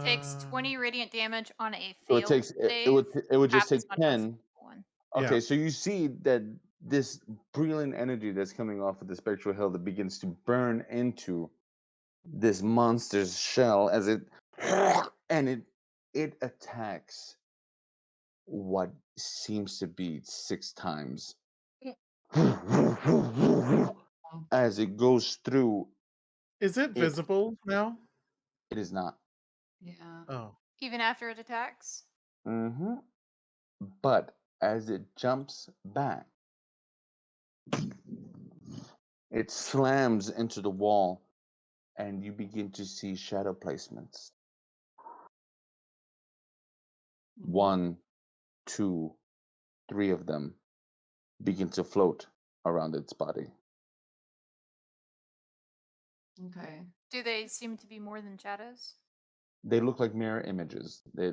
Takes Uh, 20 radiant damage on a So it failed takes save. it would just half take as much on a 10. successful one. Okay, Yeah. so you see that this brilliant energy that's coming off of the spectral hill that begins to burn into this monster's shell as it and it attacks what seems to be 6 times as it goes through. Is it It visible now? it is not. Yeah. Oh. Even after it attacks? Mm-hmm. But as it jumps back, it slams into the wall, and you begin to see shadow placements. 1, 2, 3 of them begin to float around its body. Okay. Do they seem to be more than shadows? They look like mirror images. You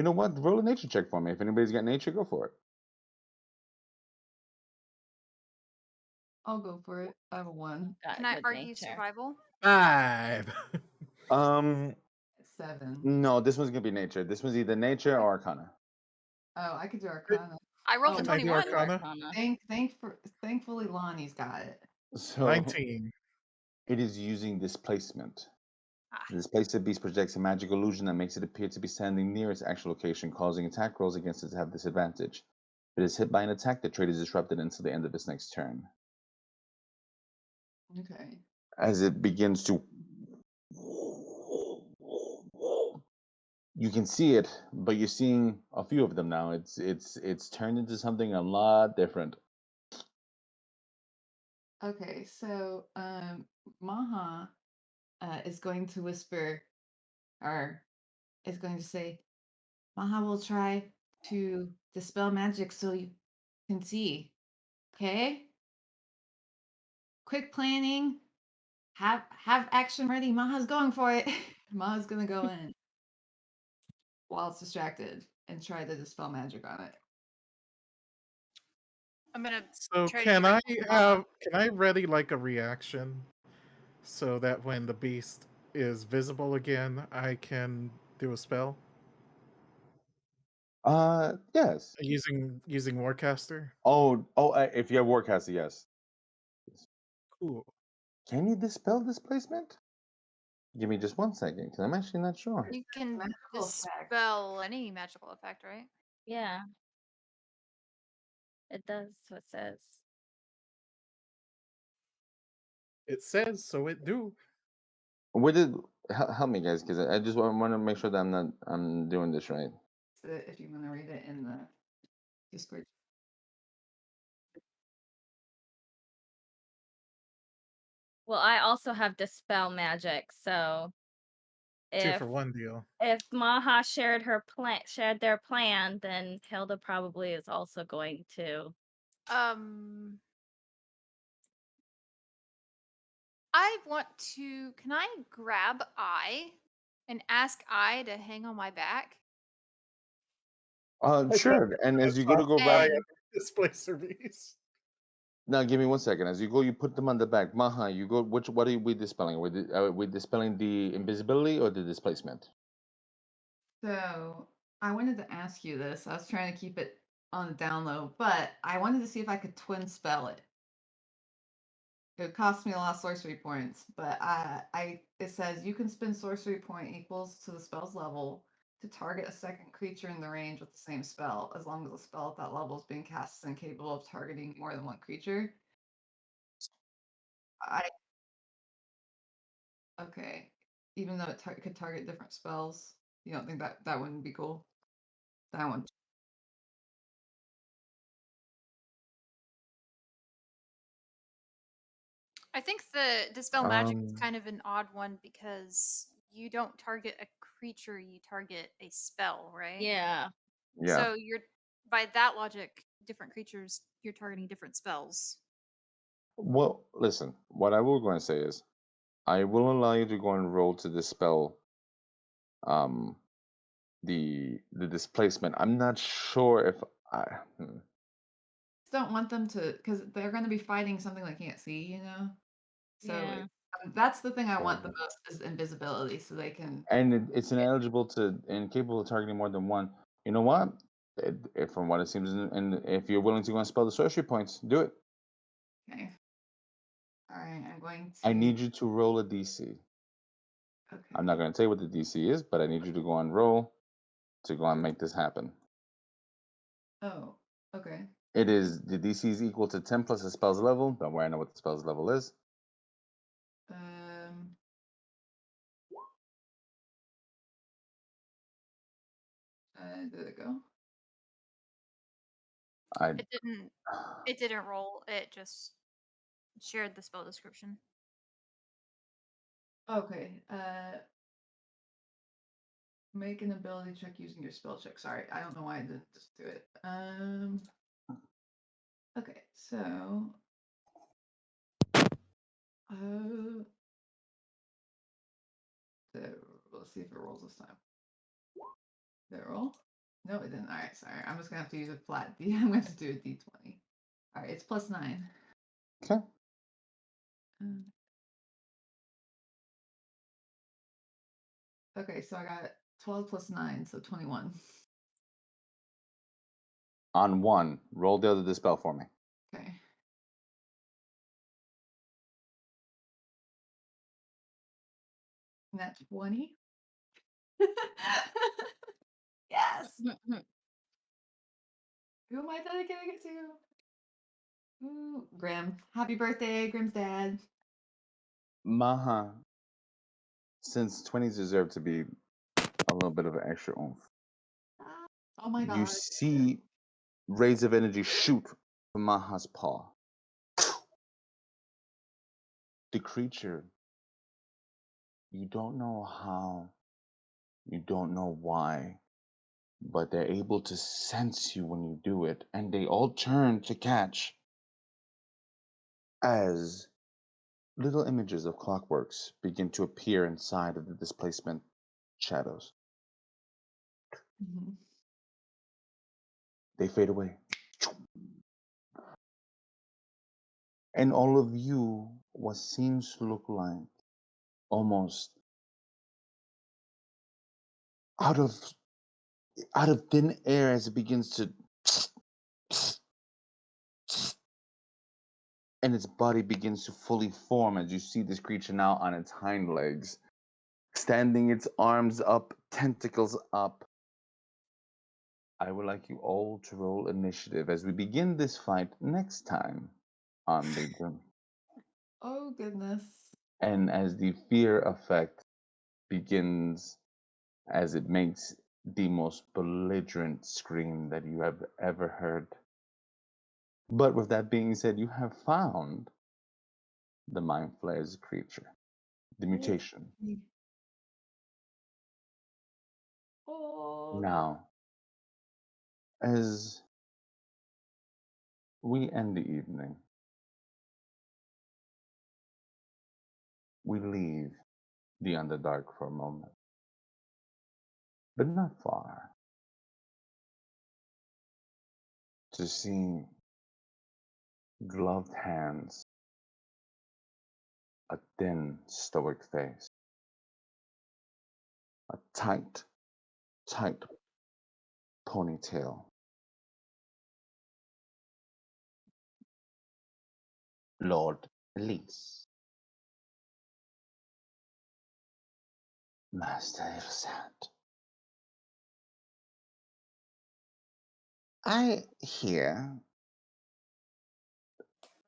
know what? Roll a nature check for me. If anybody's got nature, go for it. I'll go for it. I have a 1. Got Can I good argue nature. survival? 5. Um, 7. no, this one's gonna be nature. This one's either nature or arcana. Oh, I could do Arcana. I rolled a Oh, Can I do 21. Arcana? thankfully Lonnie's got it. So 19. it is using displacement. Ah, The displaced beast projects a magic illusion that makes it appear to be standing near its actual location, causing attack rolls against it to have disadvantage. If it is hit by an attack, the trait is disrupted until the end of its next turn. Okay. As it begins to, you can see it, but you're seeing a few of them now. It's turned into something a lot different. Okay, so Maha is going to whisper, or is going to say, Maha will try to dispel magic so you can see. Okay? Quick planning. Have action ready. Maha's going for it. Maha's gonna go in while it's distracted and try to dispel magic on it. I'm gonna So try to can I direct Mama. ready like a reaction so that when the beast is visible again, I can do a spell Yes. using Warcaster? If you have Warcaster, yes. Cool. Can you dispel displacement? Give me just 1 second, because I'm actually not sure. You can Magical effect. dispel any magical effect, right? Yeah. It does what it says. It says so. It do. Where did help me, guys, because I just want to make sure that I'm doing this right. So if you want to read it in the Discord. Well, I also have dispel magic, so 2 if for 1 deal. if Maha shared their plan, then Hilda probably is also going to. I want to. Can I grab I and ask I to hang on my back? I thought Sure. you And were as gonna you go to toss go I grab, And and displacer beast. Now, give me 1 second. As you go, you put them on the back. Maha, you go. What are we dispelling? Are we dispelling the invisibility or the displacement? So I wanted to ask you this. I was trying to keep it on the down low, but I wanted to see if I could twin spell it. It would cost me a lot of sorcery points, but it says you can spend sorcery point equals to the spell's level to target a second creature in the range with the same spell, as long as the spell at that level is being cast and capable of targeting more than one creature. I Okay. Even though it could target different spells, you don't think that wouldn't be cool? That one. I think the Dispel Magic is Um, kind of an odd one because you don't target a creature, you target a spell, right? Yeah. yeah. So you're by that logic, different creatures you're targeting different spells. Well, listen. What I will go and say is, I will allow you to go and roll to dispel um the displacement. I'm not sure if I. Just don't want them to, because they're going to be fighting something they can't see, you know? So Yeah. that's the thing I want the most is invisibility, so they can. And it's ineligible to and capable of targeting more than one. You know what? From what it seems, and if you're willing to go and spell the sorcery points, do it. Okay. All right, I'm going I to. need you to roll a DC. Okay. I'm not going to tell you what the DC is, but I need you to go and roll to go and make this happen. Oh, okay. It is the DC is equal to 10 plus the spell's level. Don't worry, I know what the spell's level is. Um. Did it go? I It didn't roll, it just shared the spell description. Okay. Make an ability check using your spell check. Sorry, I don't know why I didn't just do it. Okay, so. Let's see if it rolls this time. Did it roll? No, it didn't. All right, sorry. I'm just gonna have to use a flat D. I'm gonna have to do a D20. All right, it's +9. okay. Um, Okay, so I got 12 plus 9, so 21. On one, roll the other dispel for me. Okay. Nat 20. Yes. Who am I dedicating it to? Ooh, Grim. Happy birthday, Grim's dad. Maha, since 20s deserve to be a little bit of an extra oomph, Oh my you god. see rays of energy shoot from Maha's paw. The creature, you don't know how, you don't know why, but they're able to sense you when you do it, and they all turn to catch as little images of clockworks begin to appear inside of the displacement shadows. Mhm. They fade away. And all of you, what seems to look like almost out of thin air as it begins to and its body begins to fully form as you see this creature now on its hind legs, standing its arms up, tentacles up. I would like you all to roll initiative as we begin this fight next time on Legion. Oh goodness. And as the fear effect begins, as it makes the most belligerent scream that you have ever heard. But with that being said, you have found the Mind Flayer's creature, the mutation. Oh. Now, as we end the evening, we leave the Underdark for a moment, but not far, to see gloved hands, a thin, stoic face, a tight, tight ponytail. Lord Elise. Master Irsat. I hear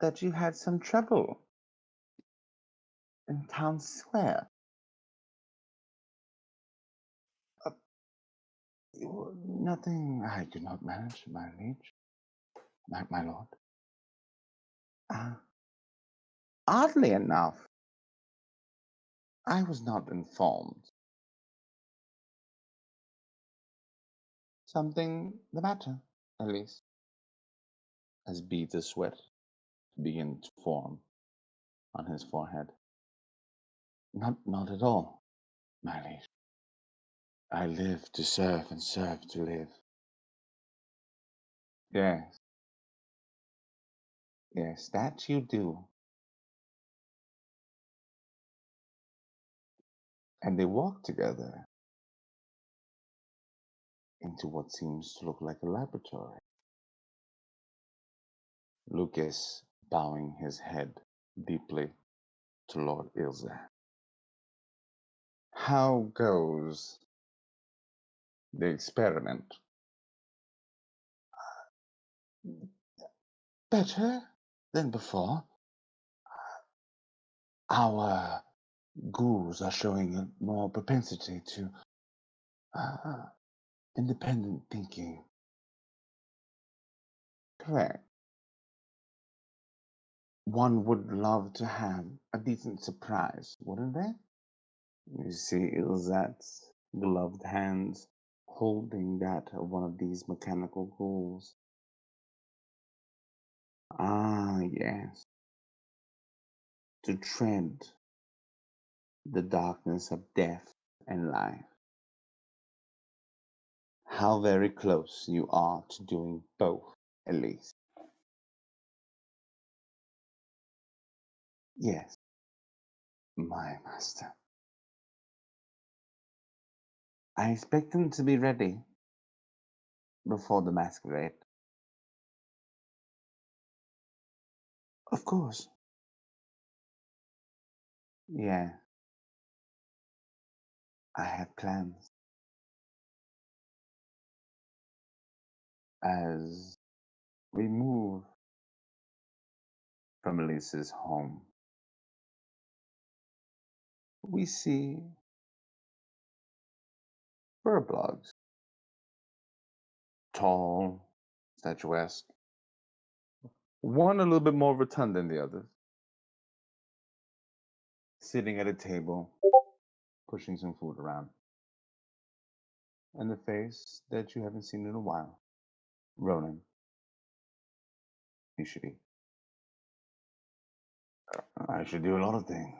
that you had some trouble in town square. Uh, Nothing I could not manage, my liege, my lord. Uh, Oddly enough, I was not informed. Something the matter, at least, as beads of sweat begin to form on his forehead. Not at all, my liege. I live to serve and serve to live. Yes, yes, that you do. And they walk together into what seems to look like a laboratory. Lucas bowing his head deeply to Lord Ilza. How goes the experiment? Better than before. Our ghouls are showing a more propensity to uh, independent thinking. Correct. One would love to have a decent surprise, wouldn't they? You see Ilzat's gloved hands holding that of one of these mechanical ghouls. Ah, yes. To tread the darkness of death and life. How very close you are to doing both, Elise. Yes, my master. I expect them to be ready before the masquerade. Of course. Yeah, I have plans. As we move from Elise's home, we see Burblogs, tall, statuesque, one a little bit more rotund than the others, sitting at a table, pushing some food around, and the face that you haven't seen in a while. Ronan, you should eat. I should do a lot of things.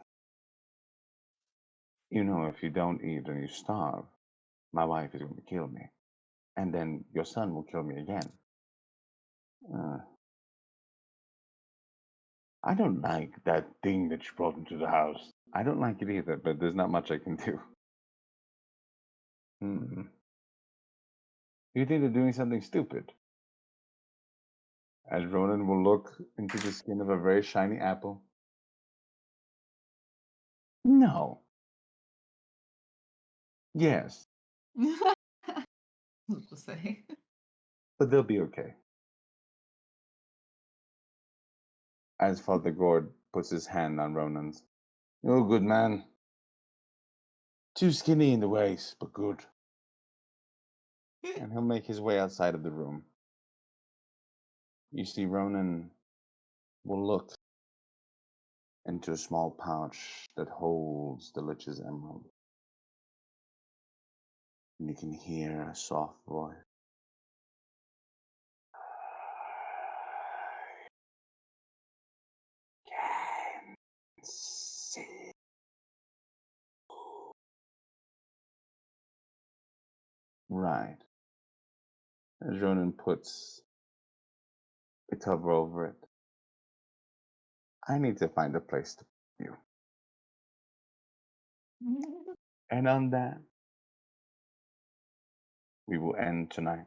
You know, if you don't eat and you starve, my wife is going to kill me. And then your son will kill me again. Uh, I don't like that thing that you brought into the house. I don't like it either, but there's not much I can do. Hmm. You think they're doing something stupid? As Ronan will look into the skin of a very shiny apple. No. Yes, To say. but they'll be okay. As Father Gord puts his hand on Ronan's. You're a good man. Too skinny in the waist, but good. And he'll make his way outside of the room. You see, Ronan will look into a small pouch that holds the Lich's emerald. And you can hear a soft voice. Can see. Right. As Ronan puts the cover over it, I need to find a place to put you. And on that, we will end tonight.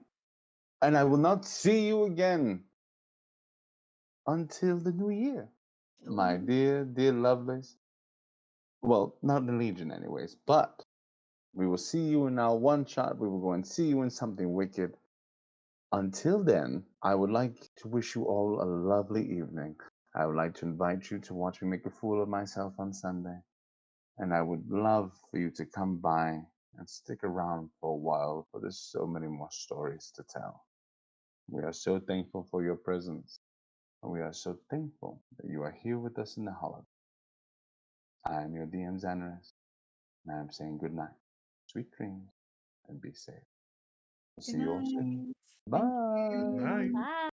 And I will not see you again until the new year, my dear, dear lovelies. Well, not the Legion, anyways, but we will see you in our one shot. We will go and see you in something wicked. Until then, I would like to wish you all a lovely evening. I would like to invite you to watch me make a fool of myself on Sunday. And I would love for you to come by and stick around for a while, for there's so many more stories to tell. We are so thankful for your presence, and we are so thankful that you are here with us in the holiday. I am your DM Xanaris, and I am saying good night, sweet dreams, and be safe. We'll see Good you all soon. night. Bye. Thank you. Night. Bye.